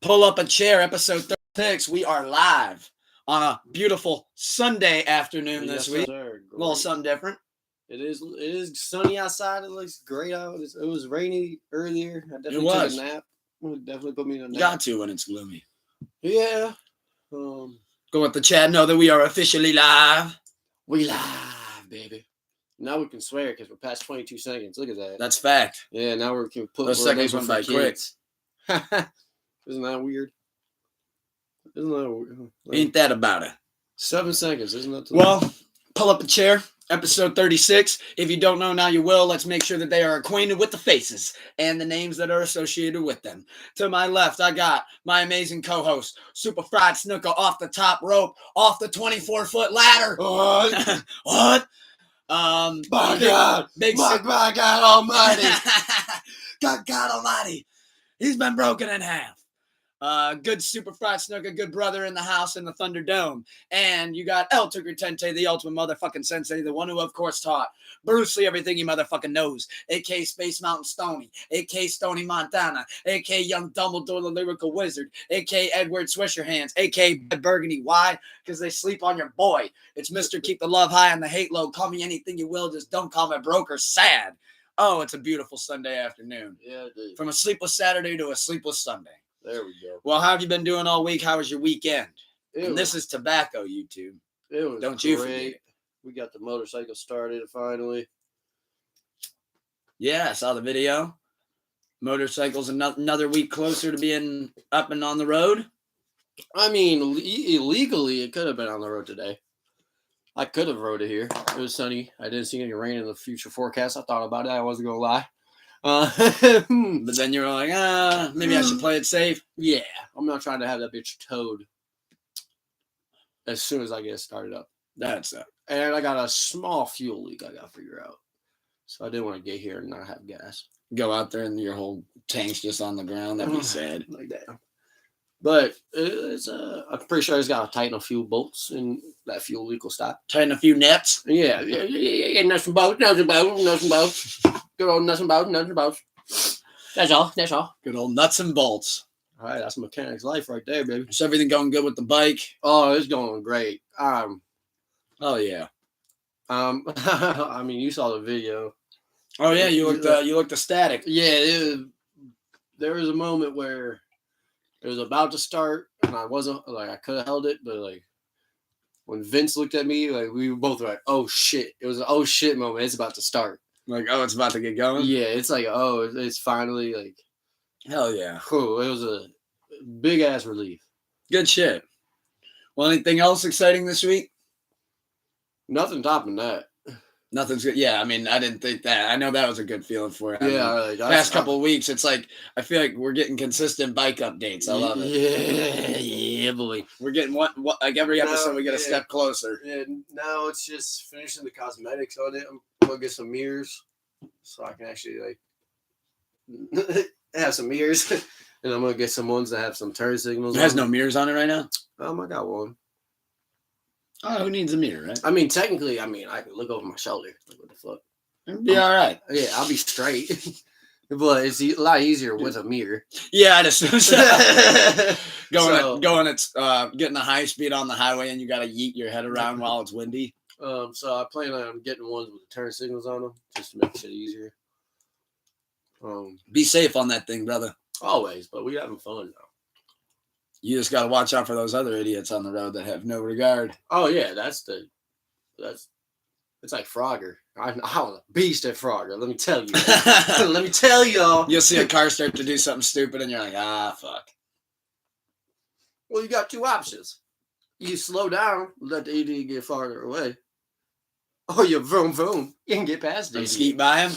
Pull Up a Chair, episode 36. We are live on a beautiful Sunday afternoon this week. Sir. A little something different. It is sunny outside. It looks great out. It was rainy earlier. I definitely took a nap. It definitely put me in a nap. You got to when it's gloomy. Yeah. Go with the chat. Know that we are officially live. We live, baby. Now we can swear because we're past 22 seconds. Look at that. That's fact. Yeah, now we can put those seconds went by quick. Isn't that weird? Ain't that about it? 7 seconds, isn't that? Well, Pull Up a Chair, episode 36. If you don't know, now you will. Let's make sure that they are acquainted with the faces and the names that are associated with them. To my left, I got my amazing co-host, Super Fried Snooker, off the top rope, off the 24-foot ladder. What? My God Almighty. God Almighty. He's been broken in half. Good Super Fried Snooker, good brother in the house in the Thunderdome. And you got El Tucker Tente, the ultimate motherfucking sensei, the one who, of course, taught Bruce Lee everything he motherfucking knows, a.k.a. Space Mountain Stoney, a.k.a. Stony Montana, a.k.a. Young Dumbledore, the lyrical wizard, a.k.a. Edward Swisherhands, a.k.a. Burgundy. Why? Because they sleep on your boy. It's Mr. Keep the Love High and the Hate Low. Call me anything you will, just don't call me broke or sad. Oh, it's a beautiful Sunday afternoon. Yeah, it is. From a sleepless Saturday to a sleepless Sunday. There we go. Well, how have you been doing all week? How was your weekend? This is tobacco, YouTube. It was Don't great. you forget. We got the motorcycle started finally. Yeah, I saw the video. Motorcycles another week closer to being up and on the road. I mean, illegally, it could have been on the road today. I could have rode it here. It was sunny. I didn't see any rain in the future forecast. I thought about it. I wasn't going to lie. But then you're like, maybe I should play it safe. Yeah, I'm not trying to have that bitch towed as soon as I get started up. That's it. And I got a small fuel leak I got to figure out. So I didn't want to get here and not have gas. Go out there and your whole tank's just on the ground. That'd be sad. Like that. But it's I'm pretty sure I just got to tighten a few bolts and that fuel leak will stop. Tighten a few nets. Yeah. Nuts and bolts. Good old nuts and bolts. That's all. Good old nuts and bolts. All right, that's a mechanic's life right there, baby. Is everything going good with the bike? Oh, it's going great. Oh yeah. I mean, you saw the video. Oh yeah, you looked ecstatic. Yeah, there was a moment where it was about to start, and I wasn't like I could have held it, but like when Vince looked at me, like we were both like, "Oh shit!" It was an "oh shit" moment. It's about to start. Like, oh, it's about to get going? Yeah, it's like, oh, it's finally like... Hell yeah. Cool. It was a big-ass relief. Good shit. Well, anything else exciting this week? Nothing topping that. Nothing's good. Yeah, I mean, I didn't think that. I know that was a good feeling for you. Yeah. Like, past couple of weeks, it's like, I feel like we're getting consistent bike updates. I love it. Yeah, boy. We're getting what like every episode, we get a step closer. And now it's just finishing the cosmetics on it. I'm going to get some mirrors so I can actually, like, have some mirrors. And I'm going to get some ones that have some turn signals. It has no mirrors on it right now? I got one. Oh, who needs a mirror, right? I mean, technically, I can look over my shoulder. Like, what the fuck? It'll be all right. Yeah, I'll be straight. But it's a lot easier with a mirror. Yeah, I just getting a high speed on the highway and you got to yeet your head around while it's windy. So I plan on getting ones with the turn signals on them just to make shit easier. Be safe on that thing, brother. Always, but we having fun now. You just got to watch out for those other idiots on the road that have no regard. Oh yeah, it's like Frogger. I was a beast at Frogger. Let me tell you. Let me tell y'all. You'll see a car start to do something stupid, and you're like, fuck. Well, you got two options. You slow down, let the idiot get farther away, or you vroom vroom, you can get past it. Skeet by him.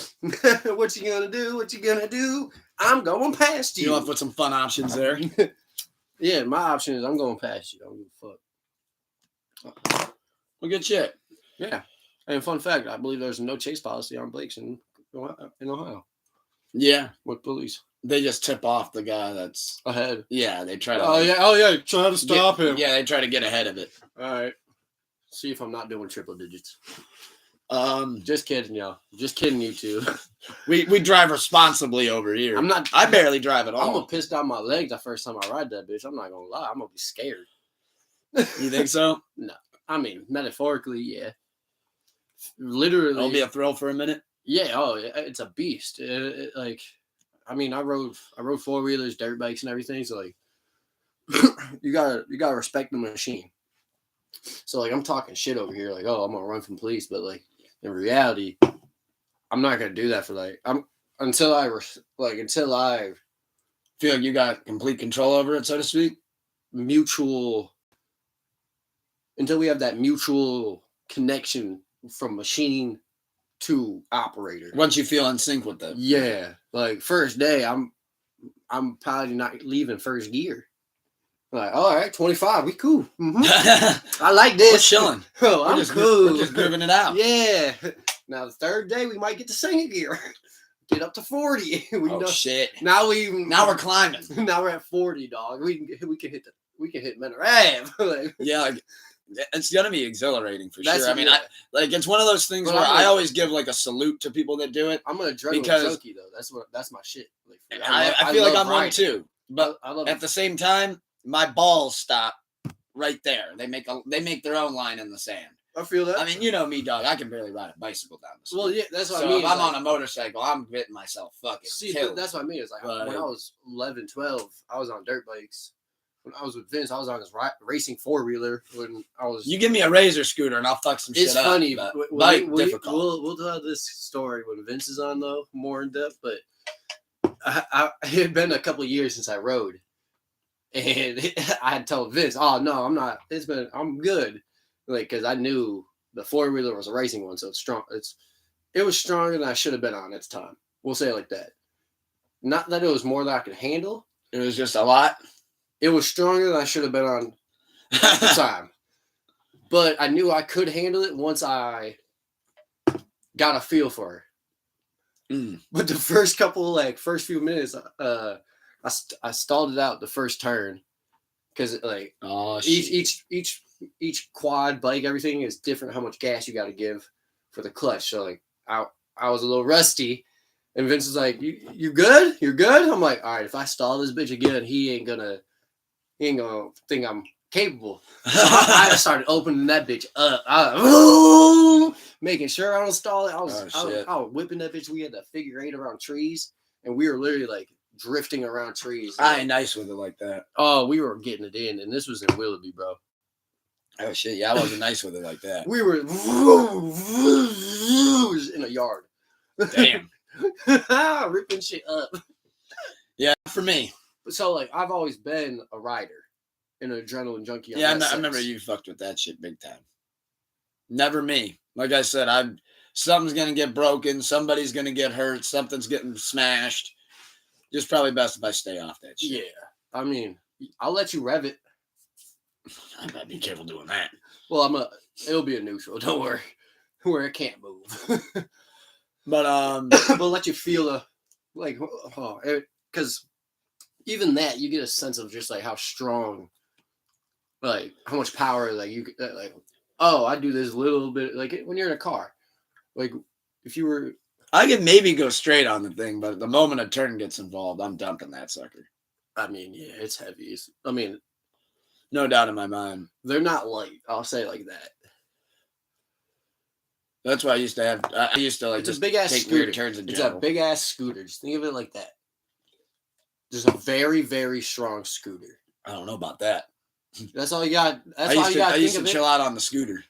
What you gonna do? I'm going past you. You'll have to put some fun options there. Yeah, my option is I'm going past you. I don't give a fuck. Well, good shit. Yeah. And fun fact, I believe there's no chase policy on bikes in Ohio. Yeah. With police. They just tip off the guy that's ahead. Yeah, they try to. Oh yeah. Try to stop him. Yeah, they try to get ahead of it. All right. See if I'm not doing triple digits. Just kidding, y'all. Just kidding, you two. we drive responsibly over here. I'm not. I barely drive at I'm all. gonna piss down my legs the first time I ride that bitch. I'm not gonna lie. I'm gonna be scared. You think so? No. I mean, metaphorically, yeah. Literally, It'll be a thrill for a minute. Yeah. Oh, it's a beast. Like, I mean, I rode 4-wheelers, dirt bikes, and everything. So like, you gotta respect the machine. So like, I'm talking shit over here, like, oh, I'm gonna run from police, but like, in reality, I'm not gonna do that for like, until I Feel like you got complete control over it, so to speak. Until we have that mutual connection from machine to operator. Once you feel in sync with them. Yeah, like first day, I'm probably not leaving first gear. Like, all right, 25, we cool. Mm-hmm. I like this. We're chilling. Oh, I'm cool. We're just grooving it out. Yeah. Now the third day, we might get to second gear. Get up to 40. Shit. Now we're climbing. Now we're at 40, dog. We can hit Menor Ave. Like, yeah, like, it's gonna be exhilarating for sure. I mean, yeah. It's one of those things where I always give like a salute to people that do it. I'm an adrenaline junkie though. That's my shit. Like, I feel like I'm one too. But at the same time, my balls stop right there. They make their own line in the sand. I feel that. I mean, you know me, dog. I can barely ride a bicycle down the street. Well, yeah, that's what so I mean. If I'm on a motorcycle, I'm getting myself fucking killed. That's what I mean. It's like when I was 11, 12, I was on dirt bikes. When I was with Vince, I was on his racing 4-wheeler. When I was, you give me a Razor scooter and I'll fuck some shit up. It's funny. Difficult. We'll tell this story when Vince is on though, more in depth. But it had been a couple of years since I rode, and I had told Vince, "Oh no, I'm not. I'm good." Like, because I knew the 4-wheeler was a racing one, so it's strong. It was stronger than I should have been on at the time. We'll say it like that. Not that it was more than I could handle. It was just a lot. It was stronger than I should have been on at the time. But I knew I could handle it once I got a feel for it. Mm. But the first few minutes, I stalled it out the first turn. Because like each quad bike, everything is different how much gas you got to give for the clutch. So like I was a little rusty, and Vince was like, "You good? You're good." I'm like, "All right, if I stall this bitch again, he ain't gonna think I'm capable." So I started opening that bitch up, making sure I don't stall it. I was whipping that bitch. We had to figure 8 around trees, and we were literally like drifting around trees. I ain't nice with it like that. Oh, we were getting it in, and this was in Willoughby, bro. Oh shit! Yeah, I wasn't nice with it like that. We were in a yard. Damn, ripping shit up. Yeah, for me. So like, I've always been a rider, an adrenaline junkie. Yeah, I remember you fucked with that shit big time. Never me. Like I said, something's gonna get broken. Somebody's gonna get hurt. Something's getting smashed. Just probably best if I stay off that shit. Yeah, I mean, I'll let you rev it. I gotta be careful doing that. Well, it'll be a neutral. Don't worry, where it can't move. But we'll let you feel because even that you get a sense of just like how strong, like how much power, like you like. Oh, I do this little bit like when you're in a car, like if you were. I can maybe go straight on the thing, but the moment a turn gets involved, I'm dumping that sucker. I mean, yeah, it's heavy. No doubt in my mind. They're not light. I'll say it like that. That's why I used to like it's just a big ass take scooter. Weird turns in it's general. A big ass scooter. Just think of it like that. Just a very, very strong scooter. I don't know about that. That's all you got. I used to chill out on the scooter.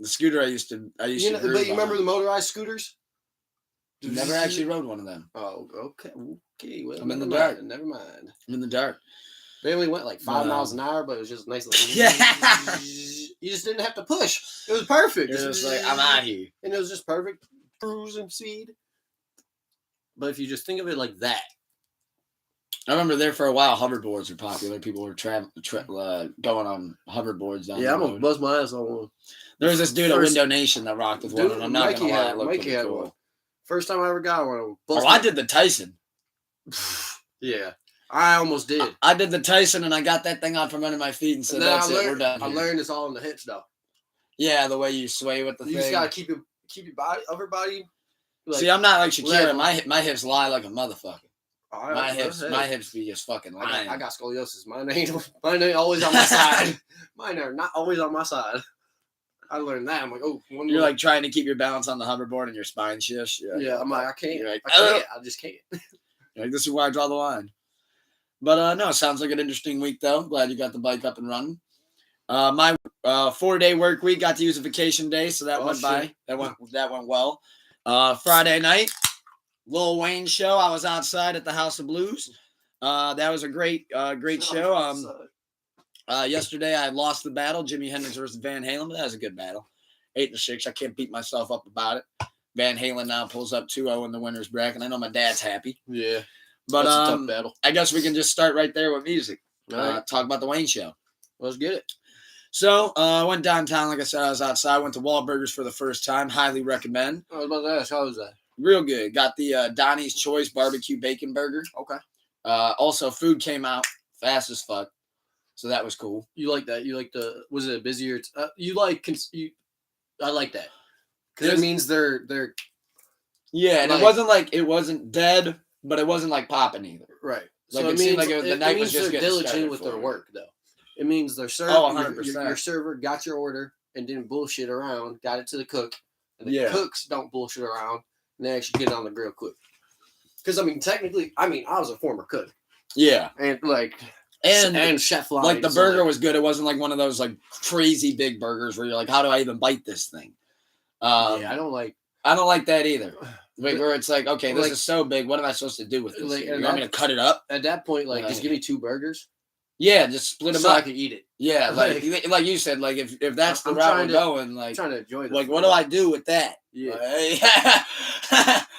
The scooter I used to. But you remember the motorized scooters? Never actually rode one of them. Oh, okay. Well, I'm in the dark. Never mind. I'm in the dark. They only went like 5 miles an hour, but it was just nice. Yeah. You just didn't have to push. It was perfect. It was like, I'm out here. And it was just perfect cruising speed. But if you just think of it like that. I remember there for a while, hoverboards were popular. People were going on hoverboards down the road. I'm going to buzz my ass on one. There was this dude at Window Nation that rocked with one, and I'm not going to lie, it looked pretty cool. One. First time I ever got one. I did the Tyson. Yeah. I almost did. I did the Tyson, and I got that thing out from under my feet and said, that's it, we're done. I learned it's all in the hips, though. Yeah, the way you sway with the thing. You just got to keep keep your body, upper body. Like, See, I'm not like Shakira. level. My hips lie like a motherfucker. All right, My well, hey, hips be just fucking lying. I got scoliosis. Mine ain't always on my side. Mine are not always on my side. I learned that. I'm like, oh, You're like trying to keep your balance on the hoverboard and your spine shifts. yeah. I'm like, I can't. You're like, I can't. I just can't. You're like, this is where I draw the line. But no, sounds like an interesting week though. Glad you got the bike up and running. My 4-day work week, got to use a vacation day, so that went by. That went well. Friday night, Lil Wayne show. I was outside at the House of Blues. That was a great show. Yesterday I lost the battle, Jimi Hendrix versus Van Halen, but that was a good battle. 8-6. I can't beat myself up about it. Van Halen now pulls up 2-0 in the winner's bracket. I know my dad's happy. Yeah. But that's a tough battle. I guess we can just start right there with music. Right. Talk about the Wayne show. Let's get it. So I went downtown. Like I said, I was outside. Went to Wahlburgers for the first time. Highly recommend. I was about to ask, how was that? Real good. Got the Donnie's Choice barbecue bacon burger. Okay. Also, food came out fast as fuck. So that was cool. You like that? You like was it a busier? I like that. Because it means they're. Yeah, and it wasn't dead, but it wasn't like popping either. Right. Like so it seemed like the night was just getting diligent with their work, though. It means their server, 100%. Your server got your order and didn't bullshit around, got it to the cook, and the cooks don't bullshit around, and they actually get it on the grill quick. Because technically, I was a former cook. Yeah, and chef line. Like the burger was good. It wasn't like one of those like crazy big burgers where you're like, how do I even bite this thing? Yeah, I don't like that either. Like where it's like, okay, this is so big. What am I supposed to do with this? You want me to cut it up? At that point, just give me 2 burgers. Yeah, just split them so up. I can eat it. Yeah, like you said, like if that's the route we're going, like I'm trying to enjoy. Like, what do I do with that? Yeah.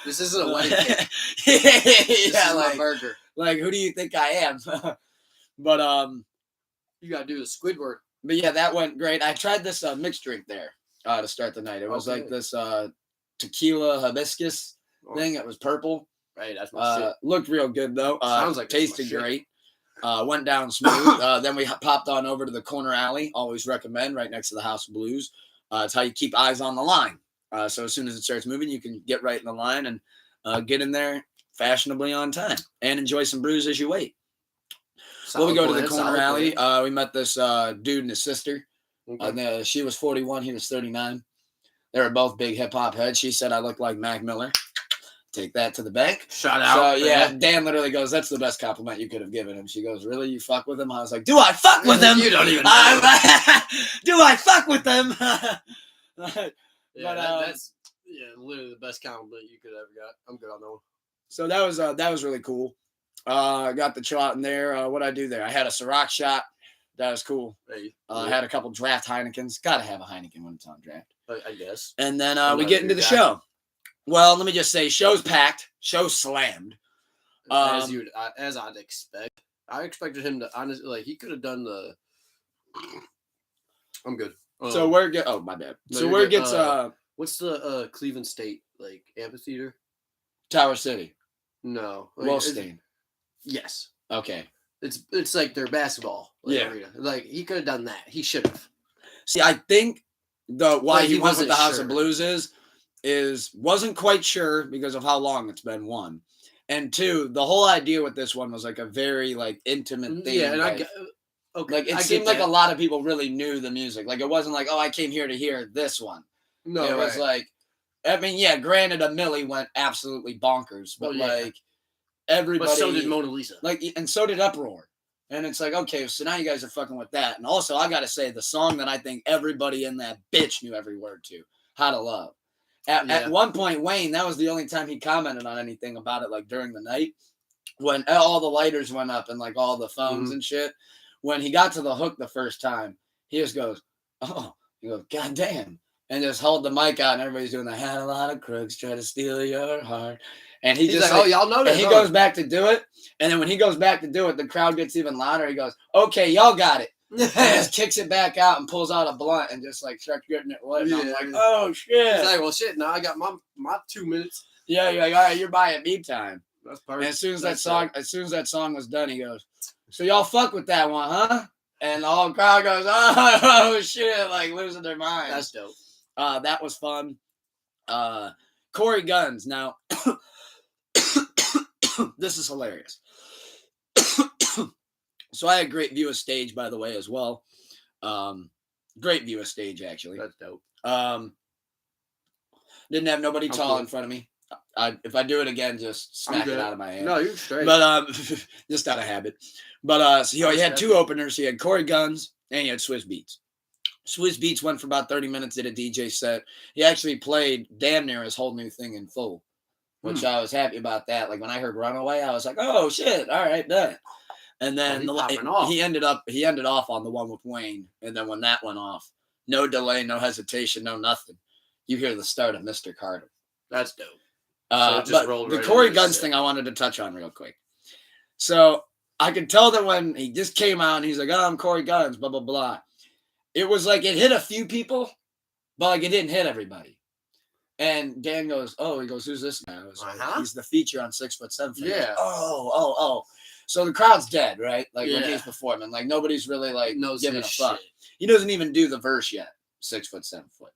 This isn't a wedding cake. This is my burger. Like, who do you think I am? But you gotta do the Squidward. But yeah, that went great. I tried this mixed drink there to start the night. It was like this tequila hibiscus thing. It was purple. Right, that's my shit. Looked real good though. Sounds like tasted great. Went down smooth. Then we popped on over to the corner alley. Always recommend, right next to the House of Blues. It's how you keep eyes on the line. So as soon as it starts moving, you can get right in the line and get in there fashionably on time and enjoy some brews as you wait. Well, we go to the corner alley. We met this dude and his sister. Okay. She was 41. He was 39. They were both big hip-hop heads. She said I look like Mac Miller. Take that to the bank. Shout out. So, yeah, Dan literally goes, that's the best compliment you could have given him. She goes, really? You fuck with him? I was like, do I fuck with him? You don't even know. Do I fuck with him? That's literally the best compliment you could ever got. I'm good on that one. So that was really cool. I got the shot in there. What'd I do there? I had a Ciroc shot. That was cool. Hey, I had a couple draft Heinekens. Got to have a Heineken when it's on draft. I guess. And then we get into the show. Well, let me just say, show's packed. Show's slammed. As I'd expect. I expected him to honestly, he could have done the. I'm good. So where get? Oh, my bad. No, so where good. gets? What's the Cleveland State amphitheater? Tower City. No. Wellstain. Yes. Okay. It's like their basketball arena. Like he could have done that. He should have. See, I think why he went with the House of Blues is wasn't quite sure because of how long it's been, one. And two, the whole idea with this one was like a very intimate thing. Yeah, and it seemed like a lot of people really knew the music. Like it wasn't like, oh, I came here to hear this one. No, it was like, granted, a Millie went absolutely bonkers, but everybody. But so did Mona Lisa. And so did Uproar. And it's like, okay, so now you guys are fucking with that. And also, I got to say, the song that I think everybody in that bitch knew every word to, How to Love. At one point, Wayne, that was the only time he commented on anything about it, during the night, when all the lighters went up and all the phones and shit. When he got to the hook the first time, he just goes, oh, he goes, God damn. And just hold the mic out and everybody's doing the had a lot of crooks try to steal your heart. And he's just like, oh, y'all know that. And he goes back to do it. And then when he goes back to do it, the crowd gets even louder. He goes, okay, y'all got it. And just kicks it back out and pulls out a blunt and just starts getting it lit. And I'm like, oh shit. He's like, well shit, now I got my 2 minutes. Yeah, you're like, all right, you're buying me time. That's perfect. And as soon as that song was done, he goes, so y'all fuck with that one, huh? And the whole crowd goes, oh shit, losing their mind. That's dope. That was fun. Corey Guns. Now, this is hilarious. So I had great view of stage, by the way, as well. Great view of stage, actually. That's dope. Didn't have nobody I'm tall cool. in front of me. If I do it again, just smack it out of my hand. No, you're straight. But just out of habit. But so he had two Respect it. openers. He had Corey Guns and he had Swiss Beats. Swiss Beats went for about 30 minutes, did a DJ set. He actually played damn near his whole new thing in full, which I was happy about that. Like when I heard Runaway, I was like, oh shit, all right, done. And then he ended off on the one with Wayne. And then when that went off, no delay, no hesitation, no nothing. You hear the start of Mr. Carter. That's dope. But the Corey Guns thing I wanted to touch on real quick. So I could tell that when he just came out and he's like, oh, I'm Corey Guns, blah, blah, blah. It was like it hit a few people, but like it didn't hit everybody. And Dan goes, oh, he goes, who's this guy? I was like, he's the feature on 6 foot 7. Yeah. Oh. So the crowd's dead, right? Like when he's performing, like nobody's really like giving a fuck. He doesn't even do the verse yet. 6 foot 7 foot.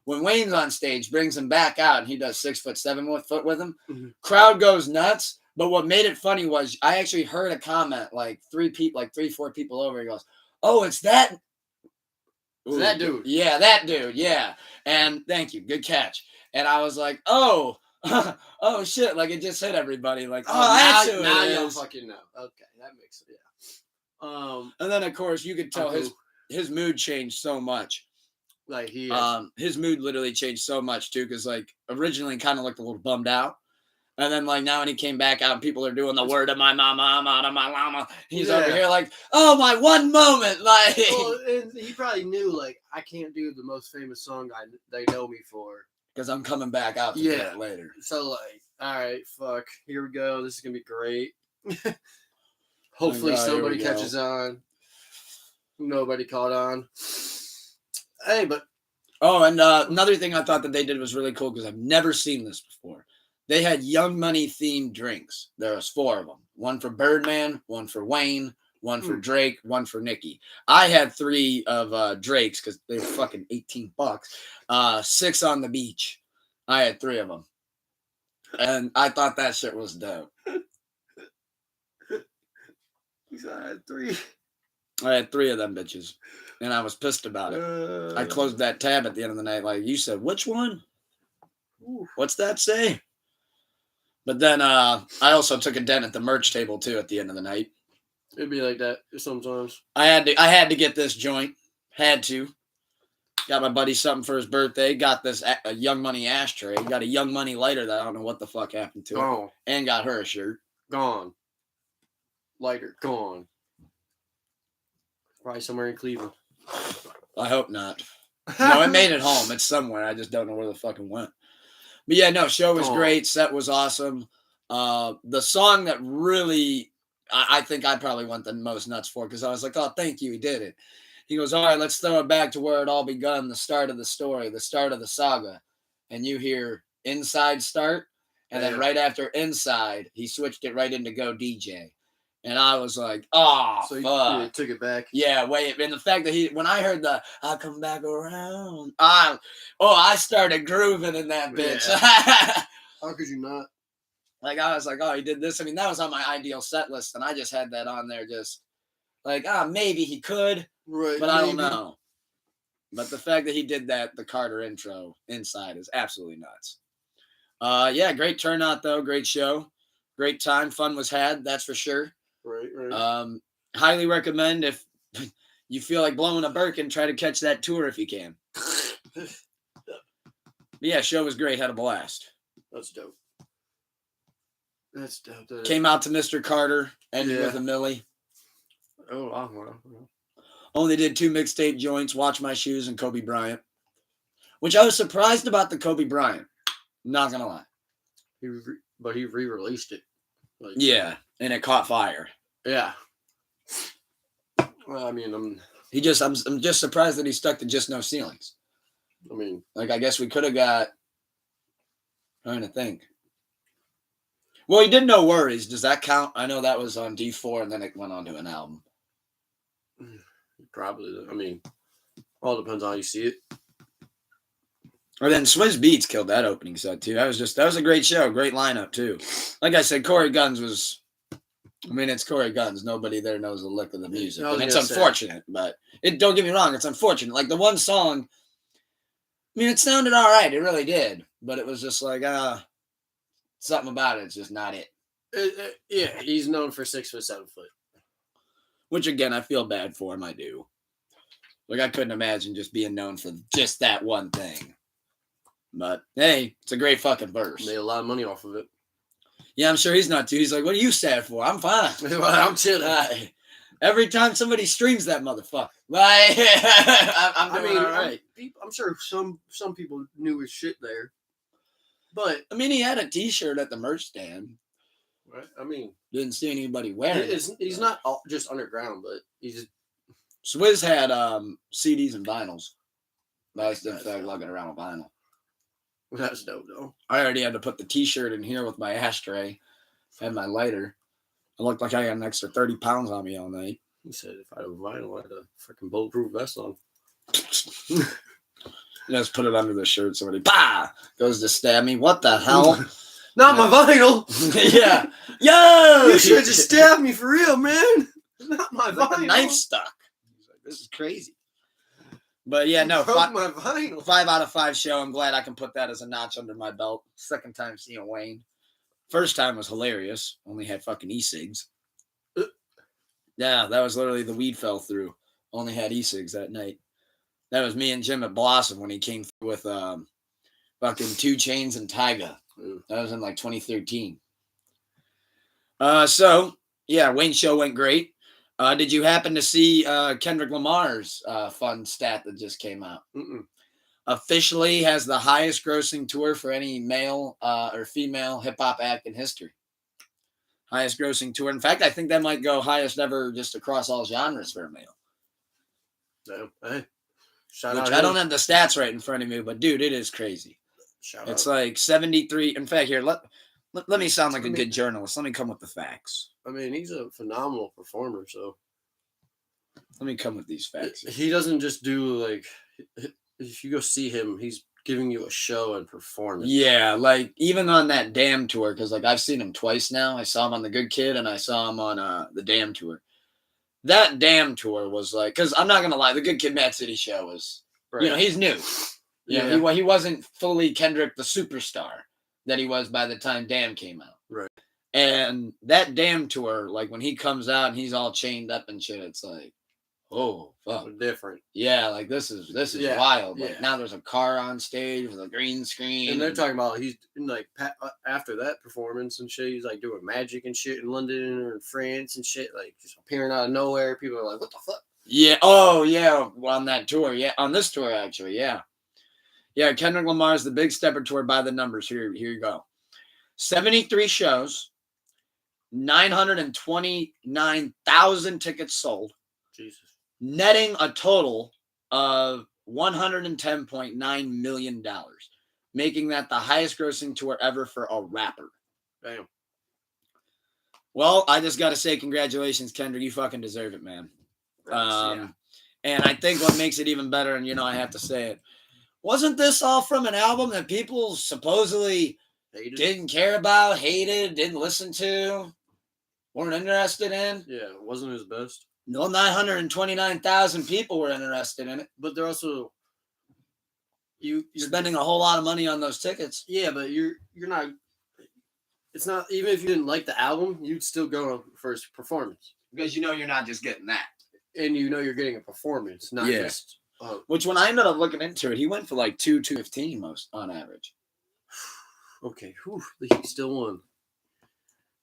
When Wayne's on stage, brings him back out, and he does 6 foot 7 foot with him. Mm-hmm. Crowd goes nuts. But what made it funny was I actually heard a comment like 3-4 people over. He goes, "Oh, it's that." Ooh, that dude. Yeah, that dude. Yeah. And thank you. Good catch. And I was like, oh, oh shit. Like it just hit everybody. Like, now you don't fucking know. Okay. That makes it. Yeah. And then of course you could tell his mood changed so much. Like his mood literally changed so much too. Cause like originally kind of looked a little bummed out. And then, like, now when he came back out and people are doing the word of my mama, he's over here like, oh, my one moment. Like, well, and he probably knew, like, I can't do the most famous song they know me for. Because I'm coming back out to do it later. So, like, all right, fuck. Here we go. This is going to be great. Hopefully somebody catches on. Nobody caught on. Hey, but. Oh, and another thing I thought that they did was really cool because I've never seen this before. They had Young Money themed drinks. There was 4 of them. One for Birdman, one for Wayne, one for Drake, one for Nicki. I had 3 of Drake's because they were fucking $18. 6 on the beach. I had 3 of them. And I thought that shit was dope. I had 3. I had 3 of them bitches. And I was pissed about it. I closed that tab at the end of the night. Like, you said, which one? What's that say? But then I also took a dent at the merch table too at the end of the night. It'd be like that sometimes. I had to get this joint. Had to. Got my buddy something for his birthday. Got this a Young Money ashtray. Got a Young Money lighter that I don't know what the fuck happened to it. And got her a shirt. Gone. Lighter. Gone. Probably somewhere in Cleveland. I hope not. No, it made it home. It's somewhere. I just don't know where the fucking went. But yeah, no, show was great. Set was awesome. The song that really, I think I probably went the most nuts for because I was like, oh, thank you. He did it. He goes, all right, let's throw it back to where it all begun, the start of the story, the start of the saga. And you hear Inside start. And then right after Inside, he switched it right into Go DJ. And I was like, oh, so fuck. You took it back. Yeah, wait. And the fact that when I heard the, I'll come back around. I started grooving in that bitch. Yeah. How could you not? Like, I was like, oh, he did this. I mean, that was on my ideal set list. And I just had that on there just like, maybe he could. Right. But I don't know. But the fact that he did that, the Carter intro Inside is absolutely nuts. Yeah, great turnout, though. Great show. Great time. Fun was had. That's for sure. Right. Highly recommend if you feel like blowing a Birkin, try to catch that tour if you can. But yeah, show was great. Had a blast. That's dope. Came out to Mr. Carter, ended with a Millie. Oh, wow. Only did 2 mixtape joints, Watch My Shoes and Kobe Bryant. Which I was surprised about the Kobe Bryant. Not going to lie. But he re-released it. Like, yeah, and it caught fire. Yeah. Well, I mean, I'm just surprised that he stuck to Just No Ceilings. I mean, like, I guess we could have got. Trying to think. Well, he did No Worries. Does that count? I know that was on D4, and then it went on to an album. Probably. I mean, all depends on how you see it. Or then Swizz Beatz killed that opening set too. That was a great show, great lineup too. Like I said, Corey Guns was. I mean, it's Corey Guns. Nobody there knows the lick of the music, and it's unfortunate. But don't get me wrong, it's unfortunate. Like the one song, I mean, it sounded all right. It really did, but it was just like something about it's just not it. Yeah, he's known for 6 foot, 7 foot. Which again, I feel bad for him. I do. Like I couldn't imagine just being known for just that one thing. But hey, it's a great fucking verse. Made a lot of money off of it. Yeah, I'm sure he's not too. He's like, what are you sad for? I'm fine. I'm chilling. Every time somebody streams that motherfucker. Like, I'm doing all right. I'm sure some people knew his shit there. But I mean, he had a T-shirt at the merch stand. Right. I mean, didn't see anybody wearing it. He's not just underground, but he's. Swizz had CDs and vinyls. I just didn't feel like lugging around a vinyl. That's dope, though. I already had to put the T-shirt in here with my ashtray and my lighter. I looked like I had an extra 30 pounds on me all night. He said if I had a vinyl, I had a freaking bulletproof vest on. Just put it under the shirt. Somebody, bah, goes to stab me. What the hell? Not my vinyl. Yeah. Yo! You should have just stabbed me for real, man. Not my vinyl. Like a knife stuck. This is crazy. But yeah, no. My vinyl. 5 out of 5 show. I'm glad I can put that as a notch under my belt. Second time seeing Wayne. First time was hilarious. Only had fucking e-cigs. Yeah, that was literally the weed fell through. Only had e-cigs that night. That was me and Jim at Blossom when he came through with fucking 2 Chainz and Tyga. That was in like 2013. So yeah, Wayne's show went great. Did you happen to see Kendrick Lamar's fun stat that just came out? Mm-mm. Officially has the highest grossing tour for any male or female hip hop act in history. Highest grossing tour. In fact, I think that might go highest ever just across all genres for a male. So, hey, I don't have the stats right in front of me, but dude, it is crazy. It's like 73. In fact, here, let me sound like a good journalist. Let me come with the facts. I mean, he's a phenomenal performer, so. Let me come with these facts. He doesn't just do, like, if you go see him, he's giving you a show and performance. Yeah, like, even on that Damn tour, because, like, I've seen him twice now. I saw him on The Good Kid, and I saw him on the Damn tour. That Damn tour was, like, because I'm not going to lie, The Good Kid, Mad City show was, right. You know, he's new. Yeah, he wasn't fully Kendrick the superstar that he was by the time Damn came out. Right. And that Damn tour, like when he comes out and he's all chained up and shit, it's like, oh, fuck. Different. Yeah, like this is wild. Like now there's a car on stage with a green screen. And they're talking about he's like after that performance and shit, he's like doing magic and shit in London or in France and shit, like just appearing out of nowhere. People are like, what the fuck? Yeah. Oh, yeah. On that tour. Yeah. On this tour, actually. Yeah. Yeah, Kendrick Lamar's The Big Stepper Tour by the numbers. Here you go. 73 shows, 929,000 tickets sold. Jesus. Netting a total of $110.9 million, making that the highest grossing tour ever for a rapper. Damn. Well, I just got to say congratulations, Kendrick. You fucking deserve it, man. And I think what makes it even better, and I have to say it, wasn't this all from an album that people supposedly didn't care about, hated, didn't listen to, weren't interested in? Yeah, it wasn't his best. No, 929,000 people were interested in it. But they're also you're spending a whole lot of money on those tickets. Yeah, but you're not. It's not, even if you didn't like the album, you'd still go for his performance because you're not just getting that, and you're getting a performance, not just. Which when I ended up looking into it, he went for like 215 most on average. Okay, he still won.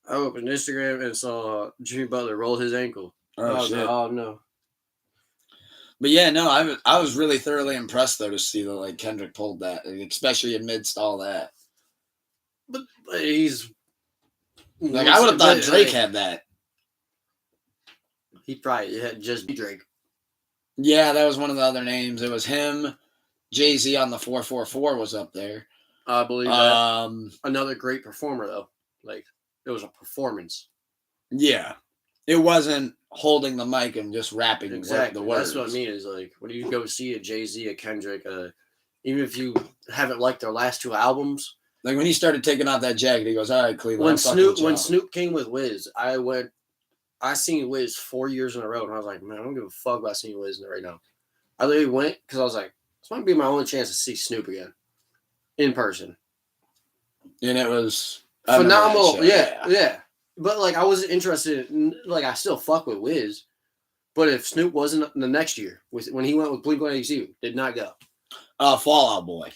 I opened Instagram and saw Jimmy Butler roll his ankle. Oh shit! Oh no. But yeah, no, I was really thoroughly impressed though to see that like Kendrick pulled that, especially amidst all that. But he's like, I would have thought Drake had that. He probably had just Drake. Yeah, that was one of the other names. It was him. Jay-Z on the 444 was up there. I believe that. Another great performer, though. Like, it was a performance. Yeah. It wasn't holding the mic and just rapping exactly. the words. That's what I mean. Is like, when you go see a Jay-Z, a Kendrick, a even if you haven't liked their last 2 albums. Like when he started taking off that jacket, he goes, "All right, Cleveland." When Snoop came with Wiz, I seen Wiz 4 years in a row, and I was like, man, I don't give a fuck about seeing Wiz right now. I literally went because I was like, this might be my only chance to see Snoop again in person. And it was phenomenal. Yeah. But like, I wasn't interested in, like, I still fuck with Wiz. But if Snoop wasn't the next year, when he went with Blink-182, did not go. Fallout Boy.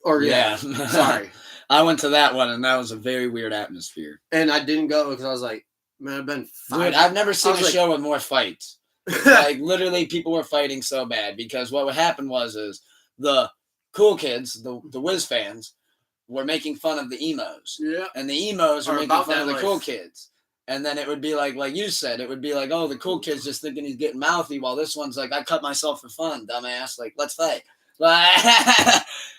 Or yeah. Sorry. I went to that one, and that was a very weird atmosphere. And I didn't go because I was like, man, I've been fighting. Dude, I've never seen a show with more fights. Like, literally, people were fighting so bad because what would happen was the cool kids, the Wiz fans, were making fun of the emos. Yeah. And the emos were making fun of the cool kids. And then it would be like you said, it would be like, oh, the cool kid's just thinking he's getting mouthy, while this one's like, I cut myself for fun, dumbass. Like, let's fight. Like,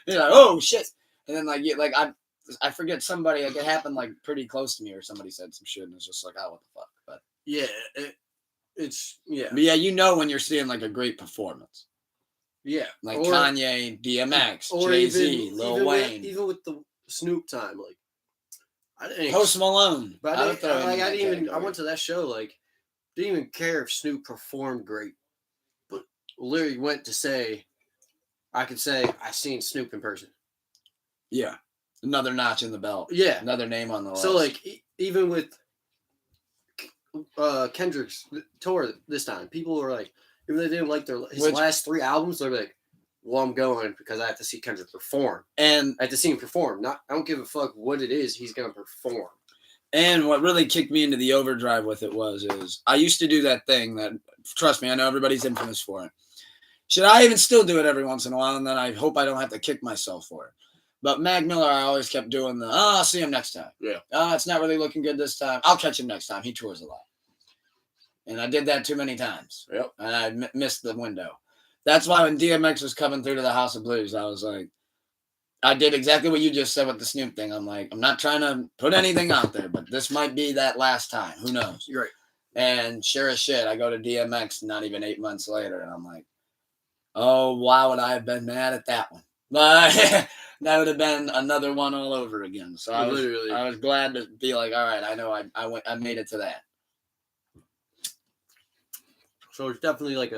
you're like, oh, shit. And then, I forget somebody, like, it happened, like, pretty close to me, or somebody said some shit, and it's just like, oh, what the fuck. But yeah, it's, yeah. But yeah, you know when you're seeing, like, a great performance. Yeah. Like Kanye, DMX, Jay-Z, Lil Wayne. Even with the Snoop time, like, I didn't Post Malone. But I went to that show, like, didn't even care if Snoop performed great, but literally went to say, I could say I seen Snoop in person. Yeah, another notch in the belt. Yeah, another name on the list. So like, even with Kendrick's tour this time, people were like, if they didn't like his last 3 albums, they're like, well, I'm going because I have to see Kendrick perform. And I have to see him perform. I don't give a fuck what it is. He's going to perform. And what really kicked me into the overdrive with it is I used to do that thing that, trust me, I know everybody's infamous for it. Should I even still do it every once in a while? And then I hope I don't have to kick myself for it. But Mac Miller, I always kept doing I'll see him next time. Yeah. It's not really looking good this time. I'll catch him next time. He tours a lot. And I did that too many times. Yep. And I missed the window. That's why when DMX was coming through to the House of Blues, I was like, I did exactly what you just said with the Snoop thing. I'm like, I'm not trying to put anything out there, but this might be that last time. Who knows? You're right. And sure as shit, I go to DMX not even 8 months later, and I'm like, oh, why would I have been mad at that one? That would have been another one all over again. So I was glad to be like, all right, I know I made it to that. So it's definitely like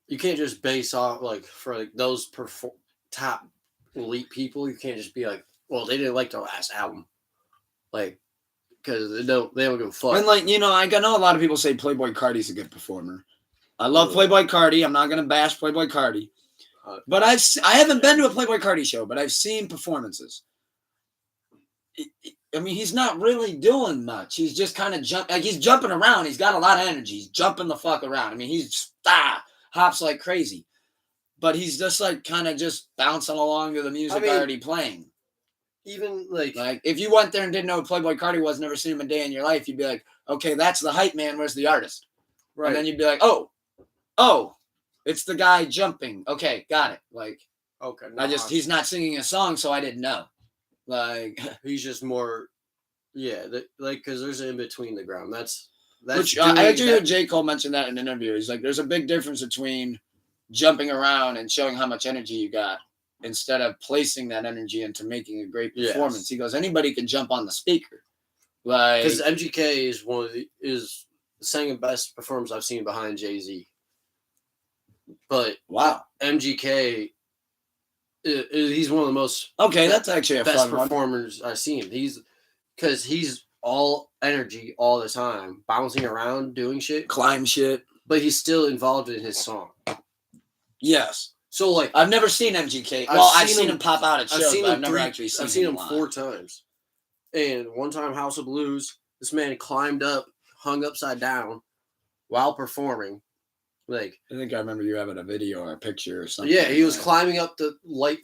you can't just base off, like, for like those top elite people. You can't just be like, well, they didn't like their last album, like, because they don't give a fuck. And like, you know, I know a lot of people say Playboi Carti's a good performer. I love Playboi Carti. I'm not gonna bash Playboi Carti, but I haven't been to a Playboi Carti show, but I've seen performances. I mean, he's not really doing much. He's just kind of he's jumping around. He's got a lot of energy. He's jumping the fuck around. I mean, he's hops like crazy, but he's just like kind of just bouncing along to the music already playing. Even like if you went there and didn't know who Playboi Carti was, never seen him a day in your life, you'd be like, okay, that's the hype man. Where's the artist? Right. And then you'd be like, oh, it's the guy jumping. Okay, got it. Like, okay, he's not singing a song, so I didn't know. Like, he's just more, because there's an in between the ground. That's which I actually heard J. Cole mention that in an interview. He's like, there's a big difference between jumping around and showing how much energy you got instead of placing that energy into making a great performance. Yes. He goes, anybody can jump on the speaker. Like, because MGK is the second best performance I've seen behind Jay-Z. But wow, MGK, he's one of the most that's actually a best fun performers I've seen. He's all energy all the time, bouncing around, doing shit, climb shit, but he's still involved in his song. Yes. So like, I've never seen MGK. I've seen him pop out at shows, but I've never actually seen him. I've seen him live 4 times. And one time, House of Blues, this man climbed up, hung upside down, while performing. Like, I think I remember you having a video or a picture or something. Yeah, he was climbing up the light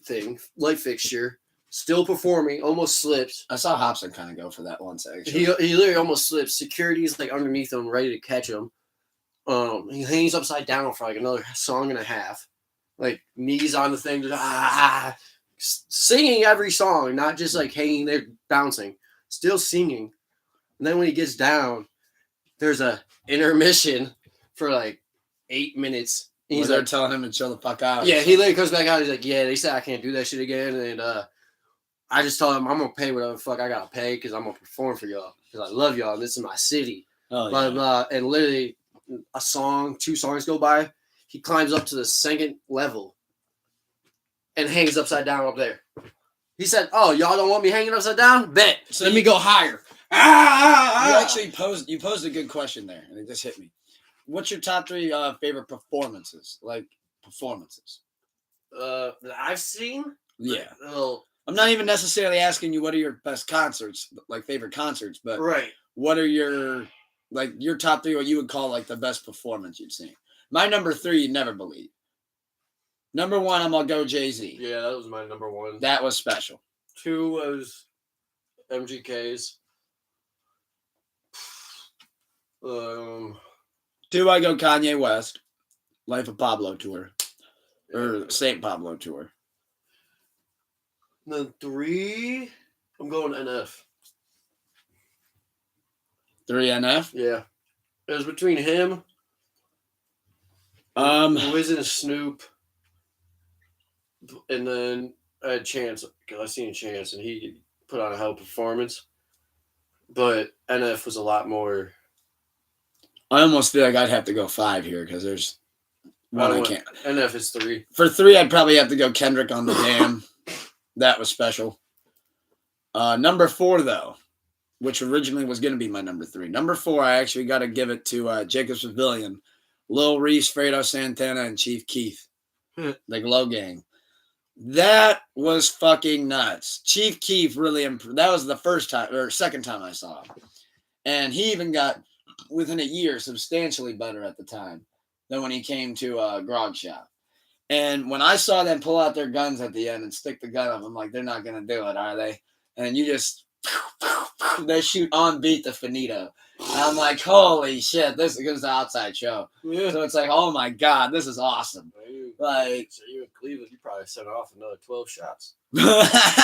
fixture, still performing, almost slipped. I saw Hobson kind of go for that once, actually. He literally almost slipped. Security's like underneath him, ready to catch him. He hangs upside down for like another song and a half. Like, knees on the thing, singing every song, not just like hanging there bouncing, still singing. And then when he gets down, there's a intermission for like 8 minutes, He's they're like, telling him to chill the fuck out. yeah, he later comes back out. He's like, yeah, they said I can't do that shit again. And I just told him I'm going to pay whatever the fuck I got to pay because I'm going to perform for y'all. Because I love y'all. And this is my city. Oh, Blah, yeah. blah. And literally, two songs go by. He climbs up to the second level and hangs upside down up there. He said, oh, y'all don't want me hanging upside down? Bet. So Let me go higher. You actually posed a good question there, and it just hit me. What's your top 3 favorite performances? Like, performances. That I've seen? Yeah. Well, I'm not even necessarily asking you what are your best concerts, like favorite concerts, but right. what are your top 3, what you would call like the best performance you've seen? My number 3, you'd never believe. Number 1, I'm gonna go Jay-Z. Yeah, that was my number 1. That was special. 2 was MGK's. 2, I go Kanye West, Life of Pablo tour, or Saint Pablo tour. Then 3, I'm going NF. 3 NF. Yeah, it was between him, Wiz and Snoop, and then I had Chance because I seen Chance and he put on a hell performance. But NF was a lot more. I almost feel like I'd have to go 5 here because there's one I can't. NF is 3. For 3, I'd probably have to go Kendrick on the Dam. That was special. Number 4, though, which originally was going to be my number 3. Number 4, I actually got to give it to Jacob's Pavilion, Lil Reese, Fredo Santana, and Chief Keef, the Glow Gang. That was fucking nuts. Chief Keef really that was the first time or second time I saw him, and he even got within a year substantially better at the time than when he came to Grog Shop. And when I saw them pull out their guns at the end and stick the gun up, I'm like, they're not gonna do it, are they? And you just they shoot on beat the finito. And I'm like, holy shit, this is the outside show. Yeah. So it's like, oh my god, this is awesome. Like, so you in Cleveland, you probably set off another 12 shots. But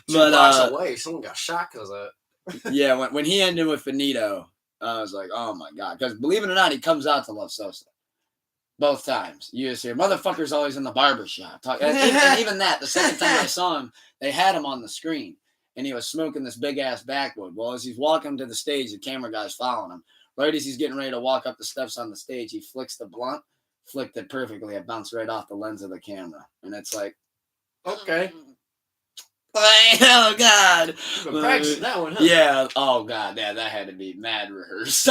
2 blocks away, someone got shot because of that. Yeah, when he ended with Finito, I was like, oh my god. Because believe it or not, he comes out to Love Sosa. Both times. You just hear, motherfucker's always in the barber shop. And even that, the second time I saw him, they had him on the screen. And he was smoking this big-ass backwood. Well, as he's walking to the stage, the camera guy's following him. Right as he's getting ready to walk up the steps on the stage, he flicks the blunt, flicked it perfectly. It bounced right off the lens of the camera. And it's like, okay. Oh, God. Practicing that one, huh? Yeah. Oh, God. Yeah, that had to be mad rehearsed.